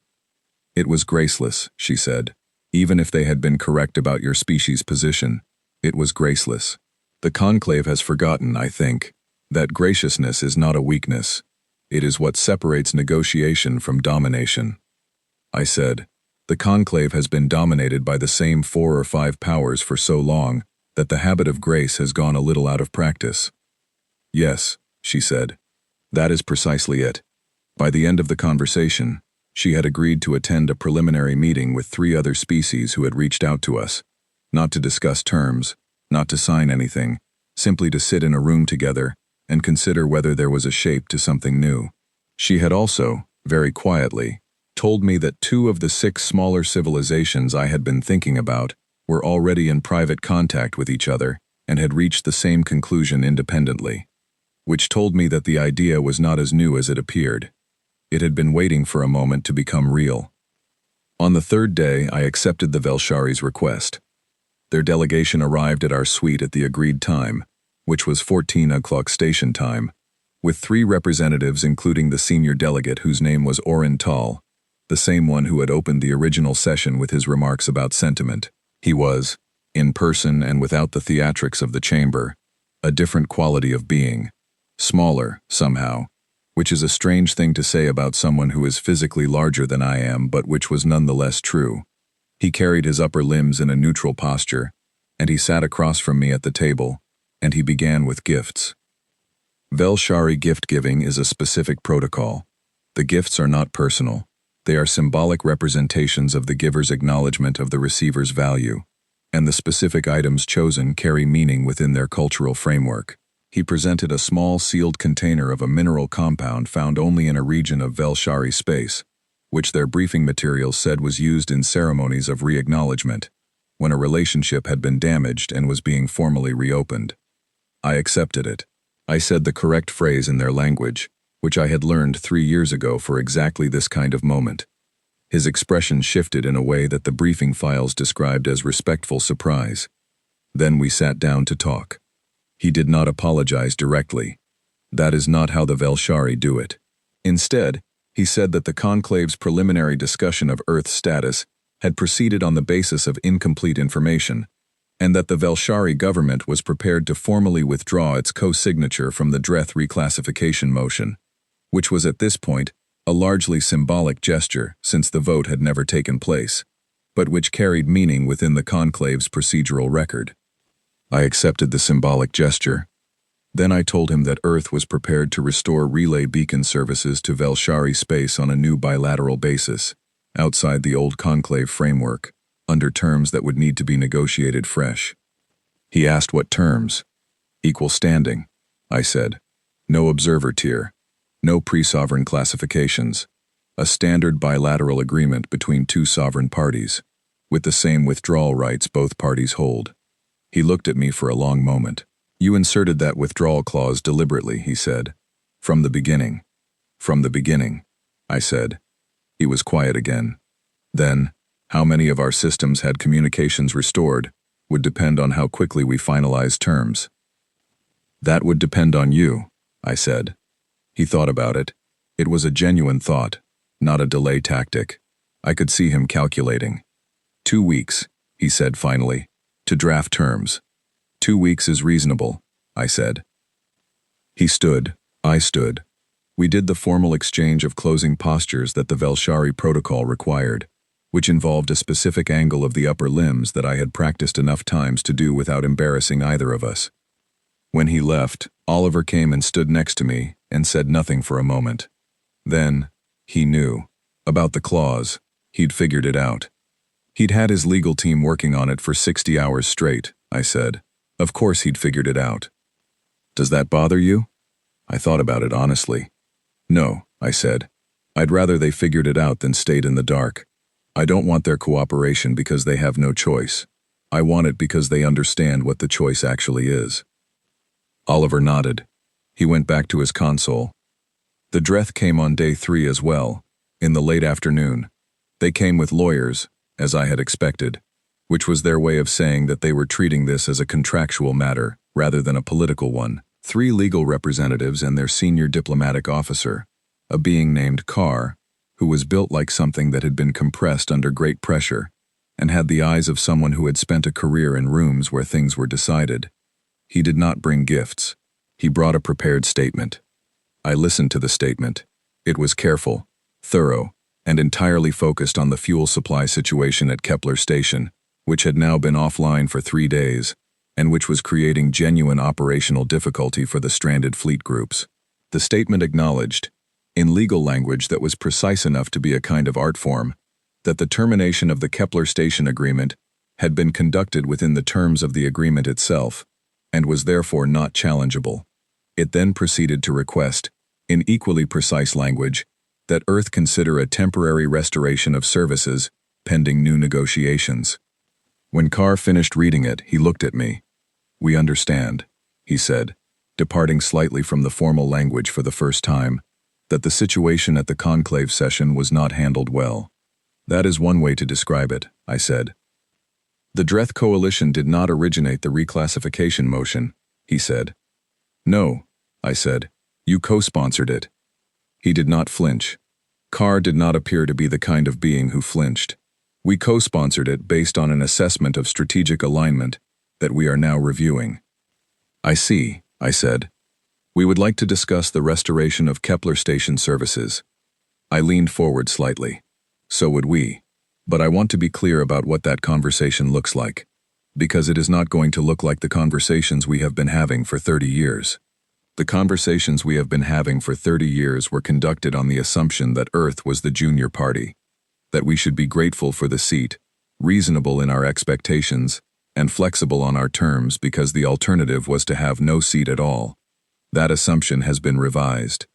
It was graceless, she said. Even if they had been correct about your species' position, it was graceless. The conclave has forgotten, I think, that graciousness is not a weakness. It is what separates negotiation from domination. I said, the conclave has been dominated by the same 4 or 5 powers for so long that the habit of grace has gone a little out of practice. Yes, she said. That is precisely it. By the end of the conversation, she had agreed to attend a preliminary meeting with 3 other species who had reached out to us, not to discuss terms, not to sign anything, simply to sit in a room together and consider whether there was a shape to something new. She had also, very quietly, told me that 2 of the 6 smaller civilizations I had been thinking about were already in private contact with each other and had reached the same conclusion independently, which told me that the idea was not as new as it appeared. It had been waiting for a moment to become real. On the 3rd day, I accepted the Velshari's request. Their delegation arrived at our suite at the agreed time, which was 14 o'clock station time, with 3 representatives including the senior delegate whose name was Oren Tal, the same one who had opened the original session with his remarks about sentiment. He was, in person and without the theatrics of the chamber, a different quality of being, smaller, somehow, which is a strange thing to say about someone who is physically larger than I am, but which was nonetheless true. He carried his upper limbs in a neutral posture, and he sat across from me at the table, and he began with gifts. Velshari gift-giving is a specific protocol. The gifts are not personal. They are symbolic representations of the giver's acknowledgement of the receiver's value, and the specific items chosen carry meaning within their cultural framework. He presented a small sealed container of a mineral compound found only in a region of Velshari space, which their briefing materials said was used in ceremonies of re-acknowledgement, when a relationship had been damaged and was being formally reopened. I accepted it. I said the correct phrase in their language, which I had learned 3 years ago for exactly this kind of moment. His expression shifted in a way that the briefing files described as respectful surprise. Then we sat down to talk. He did not apologize directly. That is not how the Velshari do it. Instead, he said that the conclave's preliminary discussion of Earth's status had proceeded on the basis of incomplete information, and that the Velshari government was prepared to formally withdraw its co-signature from the Dreth reclassification motion, which was at this point a largely symbolic gesture since the vote had never taken place, but which carried meaning within the conclave's procedural record. I accepted the symbolic gesture. Then I told him that Earth was prepared to restore relay beacon services to Velshari space on a new bilateral basis, outside the old conclave framework, under terms that would need to be negotiated fresh. He asked what terms. Equal standing, I said. No observer tier. No pre-sovereign classifications. A standard bilateral agreement between 2 sovereign parties, with the same withdrawal rights both parties hold. He looked at me for a long moment. You inserted that withdrawal clause deliberately, he said. From the beginning. From the beginning, I said. He was quiet again. Then, how many of our systems had communications restored would depend on how quickly we finalized terms. That would depend on you, I said. He thought about it. It was a genuine thought, not a delay tactic. I could see him calculating. 2 weeks, he said finally, to draft terms. 2 weeks is reasonable, I said. He stood, I stood. We did the formal exchange of closing postures that the Velshari protocol required, which involved a specific angle of the upper limbs that I had practiced enough times to do without embarrassing either of us. When he left, Oliver came and stood next to me and said nothing for a moment. Then, he knew. About the clause, he'd figured it out. He'd had his legal team working on it for 60 hours straight, I said. Of course he'd figured it out. Does that bother you? I thought about it honestly. No, I said. I'd rather they figured it out than stayed in the dark. I don't want their cooperation because they have no choice. I want it because they understand what the choice actually is. Oliver nodded. He went back to his console. The Dreth came on day 3 as well, in the late afternoon. They came with lawyers, as I had expected, which was their way of saying that they were treating this as a contractual matter rather than a political one. 3 legal representatives and their senior diplomatic officer, a being named Carr, who was built like something that had been compressed under great pressure and had the eyes of someone who had spent a career in rooms where things were decided. He did not bring gifts. He brought a prepared statement. I listened to the statement. It was careful, thorough, and entirely focused on the fuel supply situation at Kepler Station, which had now been offline for 3 days, and which was creating genuine operational difficulty for the stranded fleet groups. The statement acknowledged, in legal language that was precise enough to be a kind of art form, that the termination of the Kepler Station Agreement had been conducted within the terms of the agreement itself, and was therefore not challengeable. It then proceeded to request, in equally precise language, that Earth consider a temporary restoration of services, pending new negotiations. When Carr finished reading it, he looked at me. "We understand," he said, departing slightly from the formal language for the first time, "that the situation at the conclave session was not handled well." "That is one way to describe it," I said. "The Dreth Coalition did not originate the reclassification motion," he said. "No," I said. "You co-sponsored it." He did not flinch. Carr did not appear to be the kind of being who flinched. "We co-sponsored it based on an assessment of strategic alignment that we are now reviewing." "I see," I said. "We would like to discuss the restoration of Kepler Station services." I leaned forward slightly. "So would we. But I want to be clear about what that conversation looks like, because it is not going to look like the conversations we have been having for 30 years. The conversations we have been having for 30 years were conducted on the assumption that Earth was the junior party, that we should be grateful for the seat, reasonable in our expectations, and flexible on our terms because the alternative was to have no seat at all. That assumption has been revised."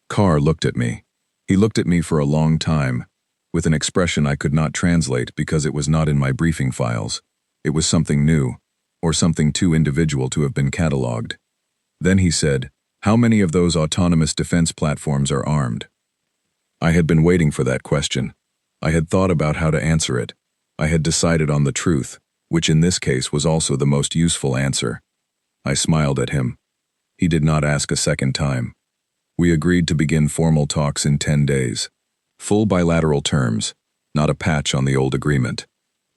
Carr looked at me. He looked at me for a long time, with an expression I could not translate because it was not in my briefing files. It was something new, or something too individual to have been catalogued. Then he said, "How many of those autonomous defense platforms are armed?" I had been waiting for that question. I had thought about how to answer it. I had decided on the truth, which in this case was also the most useful answer. I smiled at him. He did not ask a second time. We agreed to begin formal talks in 10 days. Full bilateral terms, not a patch on the old agreement.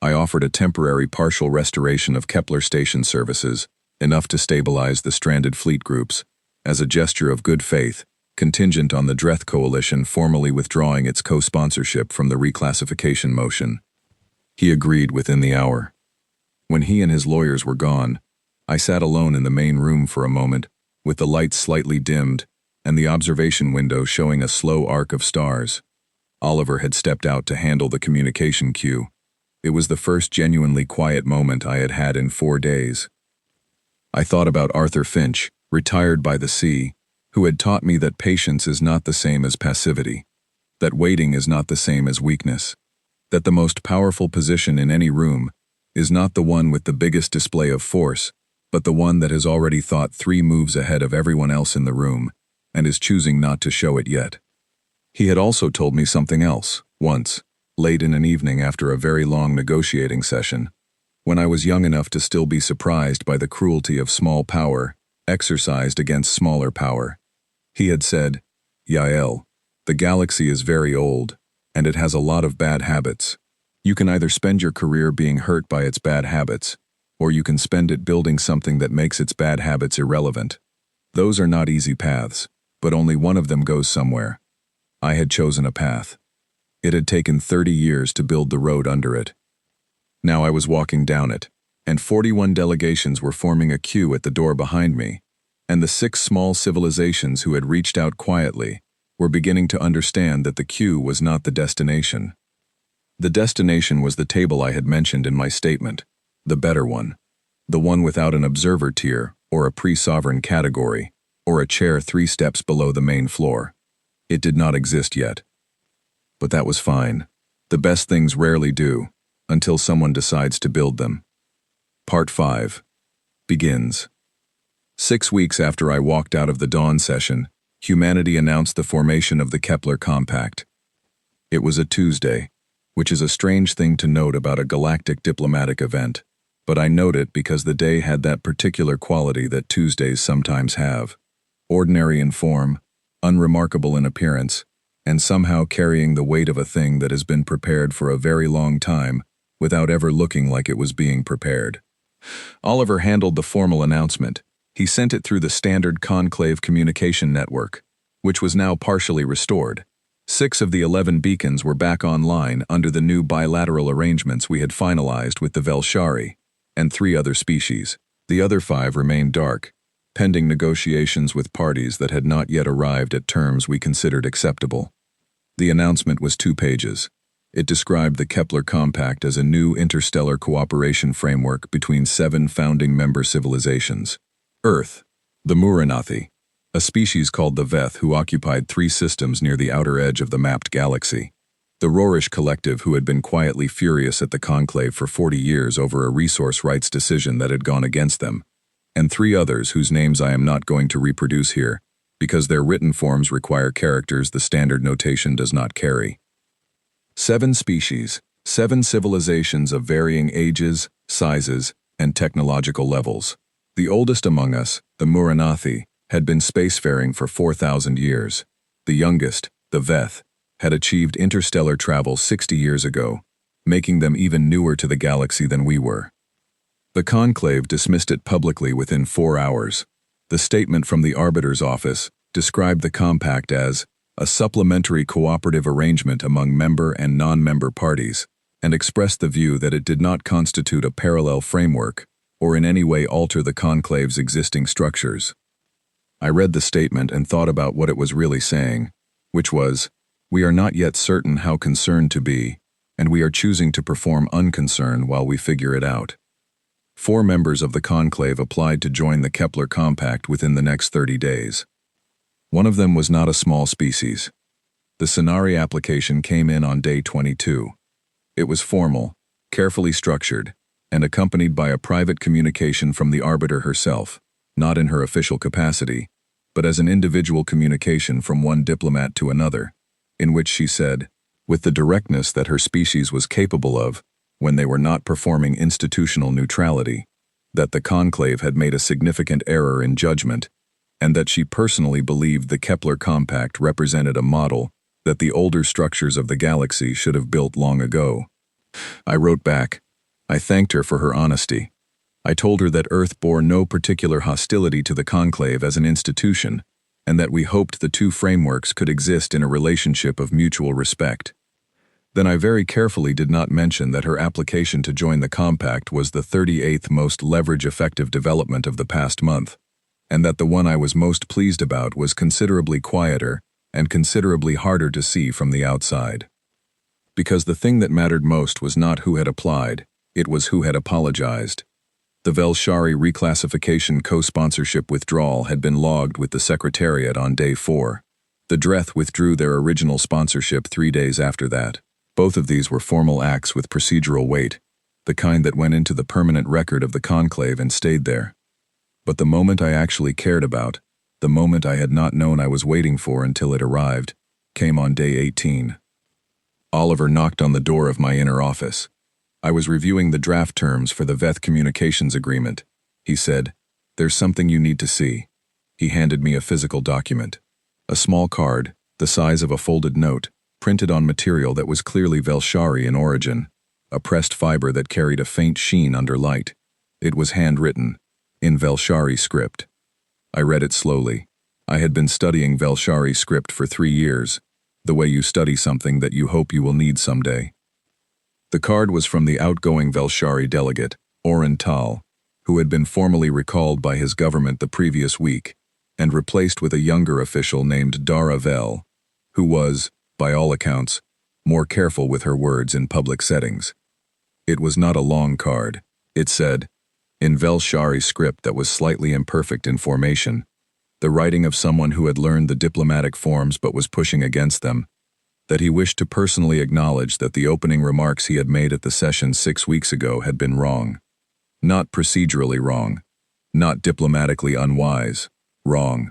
I offered a temporary partial restoration of Kepler Station services, enough to stabilize the stranded fleet groups, as a gesture of good faith, contingent on the Dreth Coalition formally withdrawing its co-sponsorship from the reclassification motion. He agreed within the hour. When he and his lawyers were gone, I sat alone in the main room for a moment, with the lights slightly dimmed and the observation window showing a slow arc of stars. Oliver had stepped out to handle the communication queue. It was the first genuinely quiet moment I had had in 4 days. I thought about Arthur Finch, retired by the sea, who had taught me that patience is not the same as passivity, that waiting is not the same as weakness, that the most powerful position in any room is not the one with the biggest display of force, but the one that has already thought 3 moves ahead of everyone else in the room and is choosing not to show it yet. He had also told me something else, once, late in an evening after a very long negotiating session, when I was young enough to still be surprised by the cruelty of small power exercised against smaller power. He had said, "Yael, the galaxy is very old, and it has a lot of bad habits. You can either spend your career being hurt by its bad habits, or you can spend it building something that makes its bad habits irrelevant. Those are not easy paths, but only one of them goes somewhere. I had chosen a path. It had taken 30 years to build the road under it. Now I was walking down it, and 41 delegations were forming a queue at the door behind me, and the 6 small civilizations who had reached out quietly were beginning to understand that the queue was not the destination. The destination was the table I had mentioned in my statement, the better one, the one without an observer tier or a pre-sovereign category, or a chair 3 steps below the main floor. It did not exist yet. But that was fine. The best things rarely do, until someone decides to build them. Part 5 begins. 6 weeks after I walked out of the dawn session, humanity announced the formation of the Kepler Compact. It was a Tuesday, which is a strange thing to note about a galactic diplomatic event, but I note it because the day had that particular quality that Tuesdays sometimes have. Ordinary in form, unremarkable in appearance, and somehow carrying the weight of a thing that has been prepared for a very long time without ever looking like it was being prepared. Oliver handled the formal announcement. He sent it through the standard conclave communication network, which was now partially restored. 6 of the 11 beacons were back online under the new bilateral arrangements we had finalized with the Velshari and 3 other species. The other 5 remained dark. pending negotiations with parties that had not yet arrived at terms we considered acceptable. The announcement was 2 pages. It described the Kepler Compact as a new interstellar cooperation framework between 7 founding member civilizations. Earth, the Muranathi, a species called the Veth who occupied 3 systems near the outer edge of the mapped galaxy. The Rorish collective who had been quietly furious at the Conclave for 40 years over a resource rights decision that had gone against them, and 3 others whose names I am not going to reproduce here, because their written forms require characters the standard notation does not carry. 7 species, 7 civilizations of varying ages, sizes, and technological levels. The oldest among us, the Muranathi, had been spacefaring for 4,000 years. The youngest, the Veth, had achieved interstellar travel 60 years ago, making them even newer to the galaxy than we were. The Conclave dismissed it publicly within 4 hours. The statement from the Arbiter's office described the compact as a supplementary cooperative arrangement among member and non-member parties, and expressed the view that it did not constitute a parallel framework or in any way alter the Conclave's existing structures. I read the statement and thought about what it was really saying, which was, we are not yet certain how concerned to be, and we are choosing to perform unconcern while we figure it out. 4 members of the Conclave applied to join the Kepler Compact within the next 30 days. One of them was not a small species. The Sonari application came in on day 22. It was formal, carefully structured, and accompanied by a private communication from the Arbiter herself, not in her official capacity, but as an individual communication from one diplomat to another, in which she said, with the directness that her species was capable of, when they were not performing institutional neutrality, that the Conclave had made a significant error in judgment, and that she personally believed the Kepler Compact represented a model that the older structures of the galaxy should have built long ago. I wrote back. I thanked her for her honesty. I told her that Earth bore no particular hostility to the Conclave as an institution, and that we hoped the 2 frameworks could exist in a relationship of mutual respect. Then I very carefully did not mention that her application to join the compact was the 38th most leverage-effective development of the past month, and that the one I was most pleased about was considerably quieter and considerably harder to see from the outside. Because the thing that mattered most was not who had applied, it was who had apologized. The Velshari reclassification co-sponsorship withdrawal had been logged with the Secretariat on day 4. The Dreth withdrew their original sponsorship 3 days after that. Both of these were formal acts with procedural weight, the kind that went into the permanent record of the Conclave and stayed there. But the moment I actually cared about, the moment I had not known I was waiting for until it arrived, came on day 18. Oliver knocked on the door of my inner office. I was reviewing the draft terms for the Veth Communications Agreement. He said, "There's something you need to see." He handed me a physical document. A small card, the size of a folded note, printed on material that was clearly Velshari in origin, a pressed fiber that carried a faint sheen under light. It was handwritten, in Velshari script. I read it slowly. I had been studying Velshari script for 3 years, the way you study something that you hope you will need someday. The card was from the outgoing Velshari delegate, Oren Tal, who had been formally recalled by his government the previous week, and replaced with a younger official named Dara Vel, who was, by all accounts, more careful with her words in public settings. It was not a long card. It said, in Velshari script that was slightly imperfect in formation, the writing of someone who had learned the diplomatic forms but was pushing against them, that he wished to personally acknowledge that the opening remarks he had made at the session 6 weeks ago had been wrong. Not procedurally wrong, not diplomatically unwise, wrong.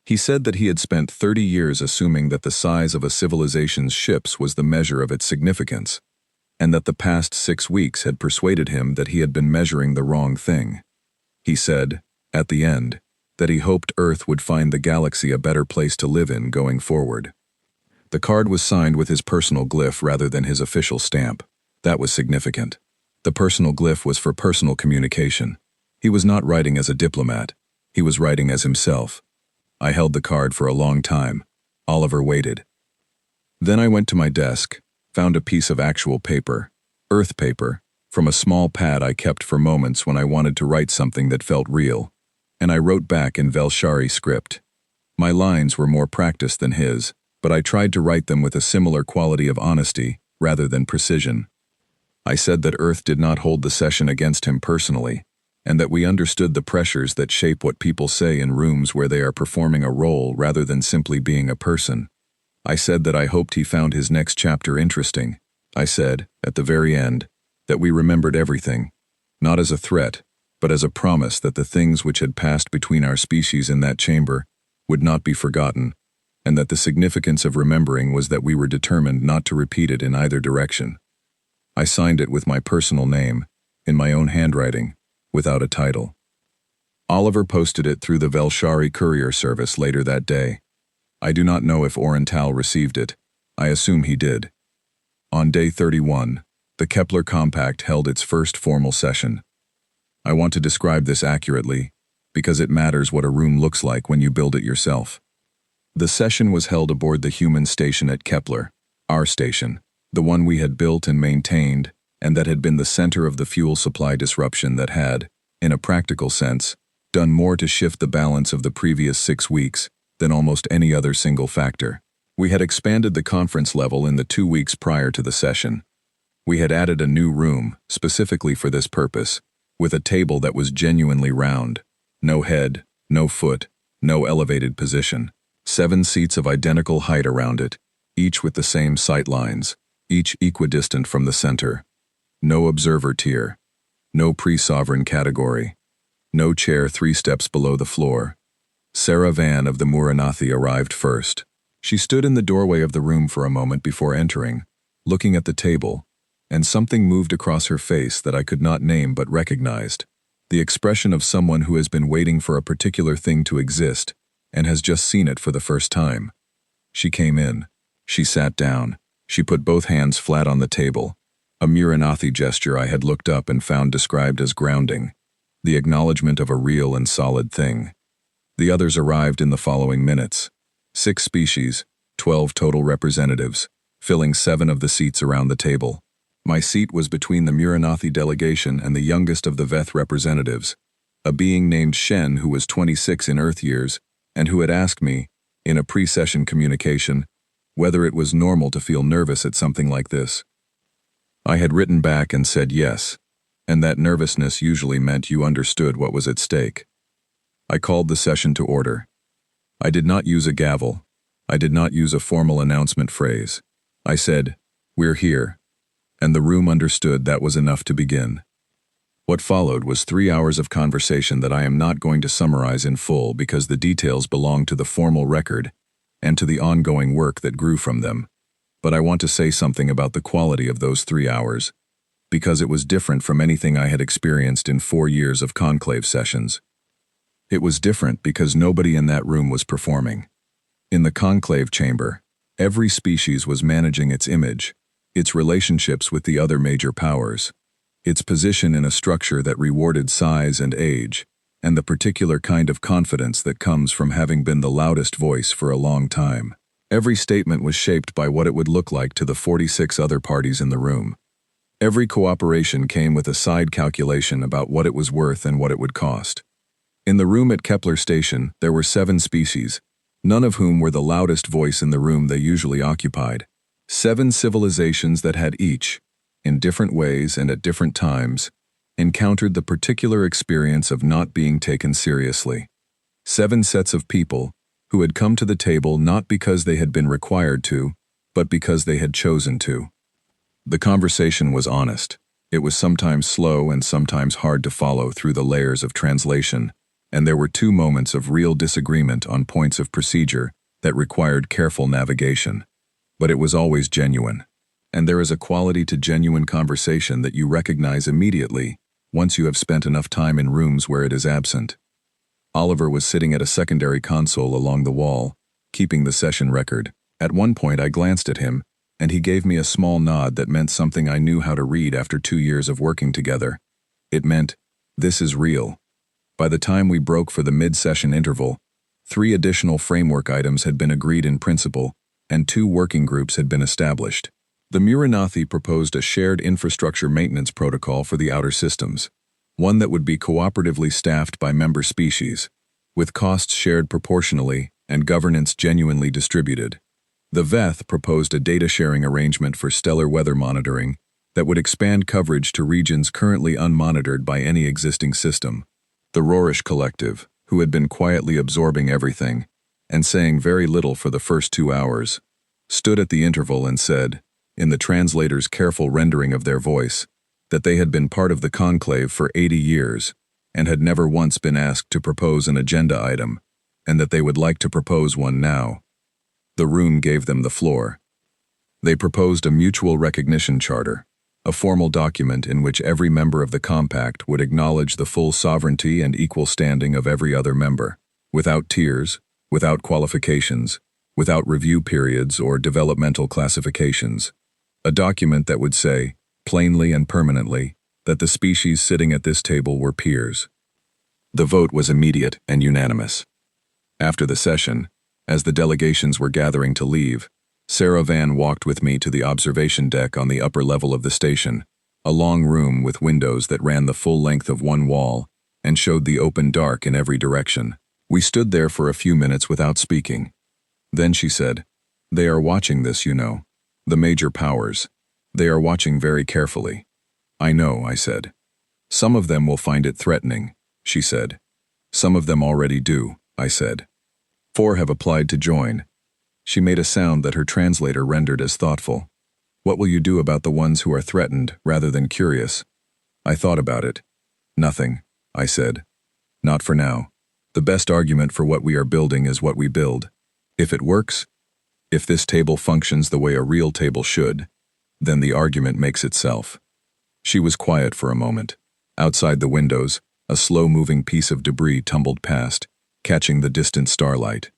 He said that he had spent 30 years assuming that the size of a civilization's ships was the measure of its significance, and that the past 6 weeks had persuaded him that he had been measuring the wrong thing. He said, at the end, that he hoped Earth would find the galaxy a better place to live in going forward. The card was signed with his personal glyph rather than his official stamp. That was significant. The personal glyph was for personal communication. He was not writing as a diplomat. He was writing as himself. I held the card for a long time. Oliver waited. Then I went to my desk, found a piece of actual paper, earth paper, from a small pad I kept for moments when I wanted to write something that felt real. and I wrote back in Velshari script. My lines were more practiced than his, but I tried to write them with a similar quality of honesty rather than precision. I said that Earth did not hold the session against him personally, and that we understood the pressures that shape what people say in rooms where they are performing a role rather than simply being a person. I said that I hoped he found his next chapter interesting. I said, at the very end, that we remembered everything, not as a threat, but as a promise that the things which had passed between our species in that chamber would not be forgotten, and that the significance of remembering was that we were determined not to repeat it in either direction. I signed it with my personal name, in my own handwriting, without a title. Oliver posted it through the Velshari courier service later that day. I do not know if Orental received it. I assume he did. On day 31, the Kepler Compact held its first formal session. I want to describe this accurately, because it matters what a room looks like when you build it yourself. The session was held aboard the human station at Kepler, our station, the one we had built and maintained, and that had been the center of the fuel supply disruption that had, in a practical sense, done more to shift the balance of the previous 6 weeks than almost any other single factor. We had expanded the conference level in the 2 weeks prior to the session. We had added a new room, specifically for this purpose, with a table that was genuinely round. No head, no foot, no elevated position. 7 seats of identical height around it, each with the same sight lines, each equidistant from the center. No observer tier. No pre-sovereign category. No chair 3 steps below the floor. Sarah Van of the Muranathi arrived first. She stood in the doorway of the room for a moment before entering, looking at the table, and something moved across her face that I could not name but recognized. The expression of someone who has been waiting for a particular thing to exist and has just seen it for the first time. She came in. She sat down. She put both hands flat on the table, a Muranathi gesture I had looked up and found described as grounding, the acknowledgement of a real and solid thing. The others arrived in the following minutes. 6 species, 12 total representatives, filling 7 of the seats around the table. My seat was between the Muranathi delegation and the youngest of the Veth representatives, a being named Shen who was 26 in Earth years, and who had asked me, in a pre-session communication, whether it was normal to feel nervous at something like this. I had written back and said yes, and that nervousness usually meant you understood what was at stake. I called the session to order. I did not use a gavel. I did not use a formal announcement phrase. I said, "We're here," and the room understood that was enough to begin. What followed was 3 hours of conversation that I am not going to summarize in full because the details belong to the formal record and to the ongoing work that grew from them. But I want to say something about the quality of those 3 hours, because it was different from anything I had experienced in 4 years of conclave sessions. It was different because nobody in that room was performing. In the conclave chamber, every species was managing its image, its relationships with the other major powers, its position in a structure that rewarded size and age, and the particular kind of confidence that comes from having been the loudest voice for a long time. Every statement was shaped by what it would look like to the 46 other parties in the room. Every cooperation came with a side calculation about what it was worth and what it would cost. In the room at Kepler Station, there were 7 species, none of whom were the loudest voice in the room they usually occupied. 7 civilizations that had each, in different ways and at different times, encountered the particular experience of not being taken seriously. 7 sets of people who had come to the table not because they had been required to, but because they had chosen to. The conversation was honest. It was sometimes slow and sometimes hard to follow through the layers of translation, and there were 2 moments of real disagreement on points of procedure that required careful navigation. But it was always genuine. And there is a quality to genuine conversation that you recognize immediately once you have spent enough time in rooms where it is absent. Oliver was sitting at a secondary console along the wall, keeping the session record. At one point I glanced at him, and he gave me a small nod that meant something I knew how to read after 2 years of working together. It meant, "This is real." By the time we broke for the mid-session interval, 3 additional framework items had been agreed in principle, and 2 working groups had been established. The Muranathi proposed a shared infrastructure maintenance protocol for the outer systems. one that would be cooperatively staffed by member species, with costs shared proportionally and governance genuinely distributed. The VETH proposed a data-sharing arrangement for stellar weather monitoring that would expand coverage to regions currently unmonitored by any existing system. The Rorish Collective, who had been quietly absorbing everything and saying very little for the first 2 hours, stood at the interval and said, in the translator's careful rendering of their voice, that they had been part of the conclave for 80 years and had never once been asked to propose an agenda item, and that they would like to propose one now. The room gave them the floor. They proposed a mutual recognition charter, a formal document in which every member of the compact would acknowledge the full sovereignty and equal standing of every other member, without tiers, without qualifications, without review periods or developmental classifications. A document that would say, plainly and permanently, that the species sitting at this table were peers. The vote was immediate and unanimous. After the session, as the delegations were gathering to leave, Sarah Van walked with me to the observation deck on the upper level of the station, a long room with windows that ran the full length of one wall and showed the open dark in every direction. We stood there for a few minutes without speaking. Then she said, "They are watching this, you know. The major powers. They are watching very carefully." "I know," I said. "Some of them will find it threatening," she said. "Some of them already do," I said. 4 have applied to join. She made a sound that her translator rendered as thoughtful. "What will you do about the ones who are threatened rather than curious?" I thought about it. "Nothing," I said. "Not for now. The best argument for what we are building is what we build. If it works, if this table functions the way a real table should, then the argument makes itself." She was quiet for a moment. Outside the windows, a slow-moving piece of debris tumbled past, catching the distant starlight.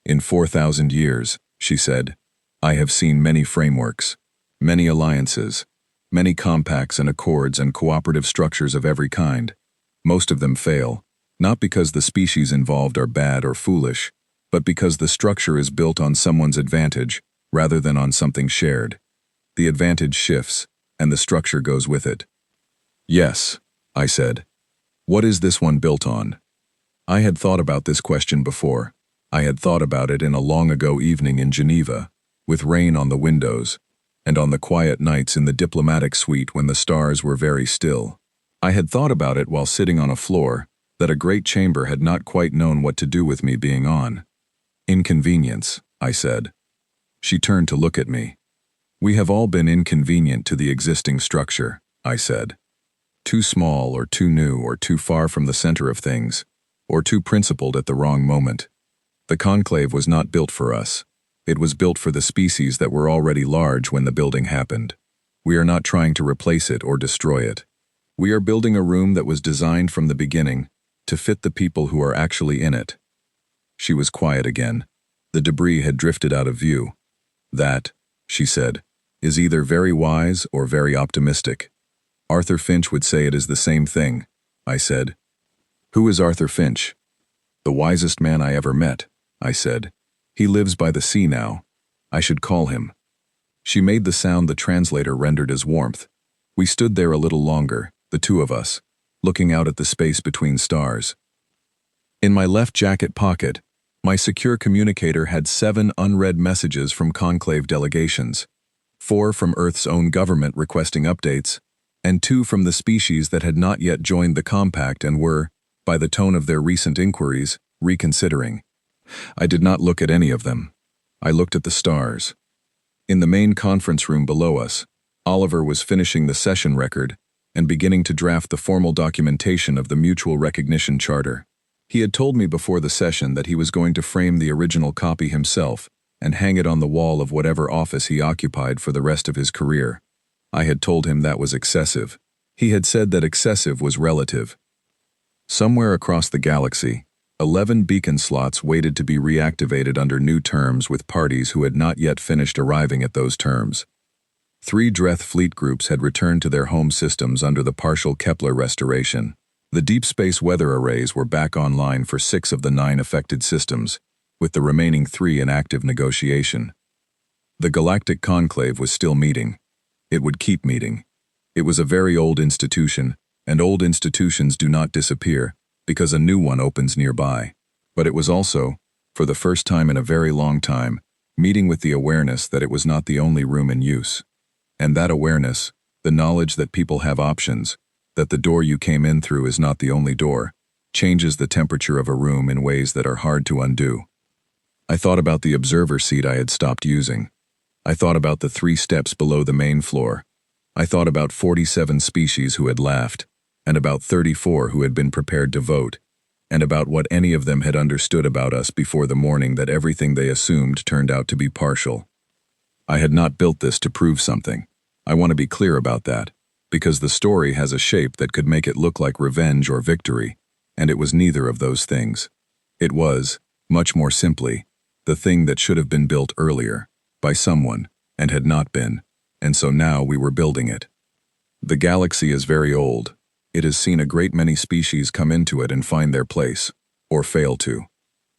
"In 4,000 years," she said, "I have seen many frameworks, many alliances, many compacts and accords and cooperative structures of every kind. Most of them fail, not because the species involved are bad or foolish, but because the structure is built on someone's advantage rather than on something shared. The advantage shifts, and the structure goes with it." "Yes," I said. "What is this one built on?" I had thought about this question before. I had thought about it in a long-ago evening in Geneva, with rain on the windows, and on the quiet nights in the diplomatic suite when the stars were very still. I had thought about it while sitting on a floor that a great chamber had not quite known what to do with me being on. "Inconvenience," I said. She turned to look at me. "We have all been inconvenient to the existing structure," I said. "Too small or too new or too far from the center of things, or too principled at the wrong moment. The conclave was not built for us. It was built for the species that were already large when the building happened. We are not trying to replace it or destroy it. We are building a room that was designed from the beginning to fit the people who are actually in it." She was quiet again. The debris had drifted out of view. "That," she said, "is either very wise or very optimistic. Arthur Finch would say it is the same thing," I said. "Who is Arthur Finch?" "The wisest man I ever met," I said. "He lives by the sea now. I should call him." She made the sound the translator rendered as warmth. We stood there a little longer, the two of us, looking out at the space between stars. In my left jacket pocket, my secure communicator had 7 unread messages from conclave delegations, 4 from Earth's own government requesting updates, and 2 from the species that had not yet joined the compact and were, by the tone of their recent inquiries, reconsidering. I did not look at any of them. I looked at the stars. In the main conference room below us, Oliver was finishing the session record and beginning to draft the formal documentation of the Mutual Recognition Charter. He had told me before the session that he was going to frame the original copy himself and hang it on the wall of whatever office he occupied for the rest of his career. I had told him that was excessive. He had said that excessive was relative. Somewhere across the galaxy, 11 beacon slots waited to be reactivated under new terms with parties who had not yet finished arriving at those terms. 3 Dreth fleet groups had returned to their home systems under the partial Kepler restoration. The deep space weather arrays were back online for 6 of the 9 affected systems, with the remaining 3 in active negotiation. The Galactic Conclave was still meeting. It would keep meeting. It was a very old institution, and old institutions do not disappear because a new one opens nearby. But it was also, for the first time in a very long time, meeting with the awareness that it was not the only room in use. And that awareness, the knowledge that people have options, that the door you came in through is not the only door, changes the temperature of a room in ways that are hard to undo. I thought about the observer seat I had stopped using. I thought about the 3 steps below the main floor. I thought about 47 species who had laughed, and about 34 who had been prepared to vote, and about what any of them had understood about us before the morning that everything they assumed turned out to be partial. I had not built this to prove something. I want to be clear about that, because the story has a shape that could make it look like revenge or victory, and it was neither of those things. It was, much more simply, the thing that should have been built earlier, by someone, and had not been, and so now we were building it. The galaxy is very old. It has seen a great many species come into it and find their place, or fail to.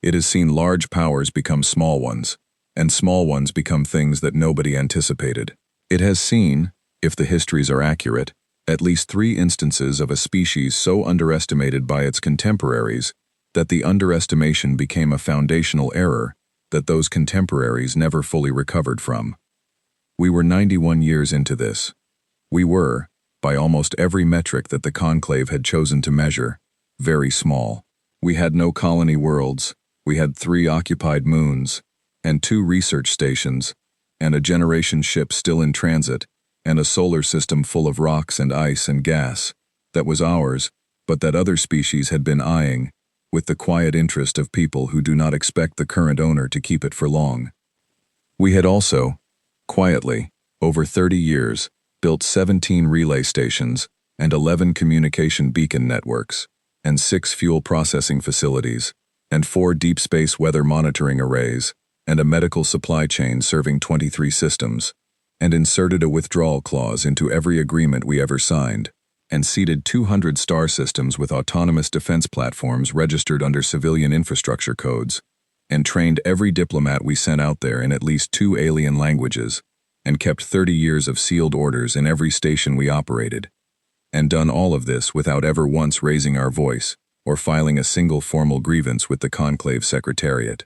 It has seen large powers become small ones, and small ones become things that nobody anticipated. It has seen, if the histories are accurate, at least 3 instances of a species so underestimated by its contemporaries that the underestimation became a foundational error that those contemporaries never fully recovered from. We were 91 years into this. We were, by almost every metric that the conclave had chosen to measure, very small. We had no colony worlds, we had 3 occupied moons, and 2 research stations, and a generation ship still in transit, and a solar system full of rocks and ice and gas, that was ours, but that other species had been eyeing, with the quiet interest of people who do not expect the current owner to keep it for long. We had also, quietly, over 30 years, built 17 relay stations and 11 communication beacon networks, and 6 fuel processing facilities, and 4 deep space weather monitoring arrays, and a medical supply chain serving 23 systems, and inserted a withdrawal clause into every agreement we ever signed, and seeded 200 star systems with autonomous defense platforms registered under civilian infrastructure codes, and trained every diplomat we sent out there in at least 2 alien languages, and kept 30 years of sealed orders in every station we operated, and done all of this without ever once raising our voice or filing a single formal grievance with the conclave secretariat.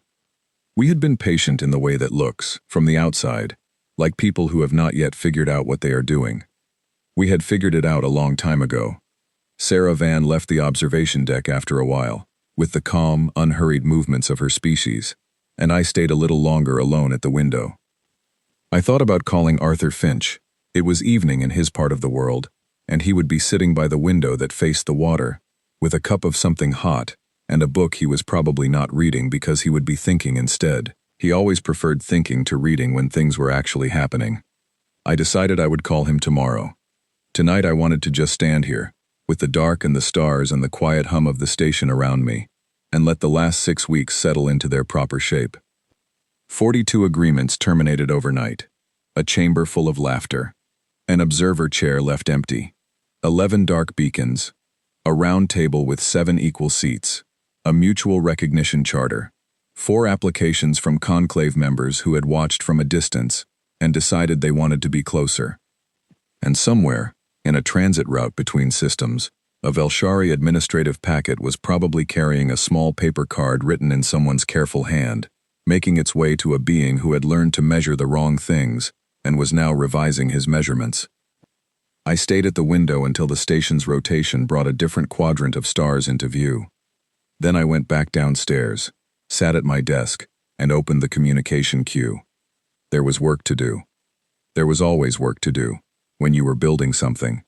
We had been patient in the way that looks, from the outside, like people who have not yet figured out what they are doing. We had figured it out a long time ago. Sarah Van left the observation deck after a while, with the calm, unhurried movements of her species, and I stayed a little longer alone at the window. I thought about calling Arthur Finch. It was evening in his part of the world, and he would be sitting by the window that faced the water, with a cup of something hot, and a book he was probably not reading because he would be thinking instead. He always preferred thinking to reading when things were actually happening. I decided I would call him tomorrow. Tonight I wanted to just stand here, with the dark and the stars and the quiet hum of the station around me, and let the last 6 weeks settle into their proper shape. 42 agreements terminated overnight, a chamber full of laughter, an observer chair left empty, 11 dark beacons, a round table with 7 equal seats, a mutual recognition charter, 4 applications from conclave members who had watched from a distance and decided they wanted to be closer. And somewhere, in a transit route between systems, a Velshari administrative packet was probably carrying a small paper card written in someone's careful hand, making its way to a being who had learned to measure the wrong things and was now revising his measurements. I stayed at the window until the station's rotation brought a different quadrant of stars into view. Then I went back downstairs, sat at my desk, and opened the communication queue. There was work to do. There was always work to do, when you were building something.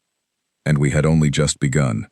And we had only just begun.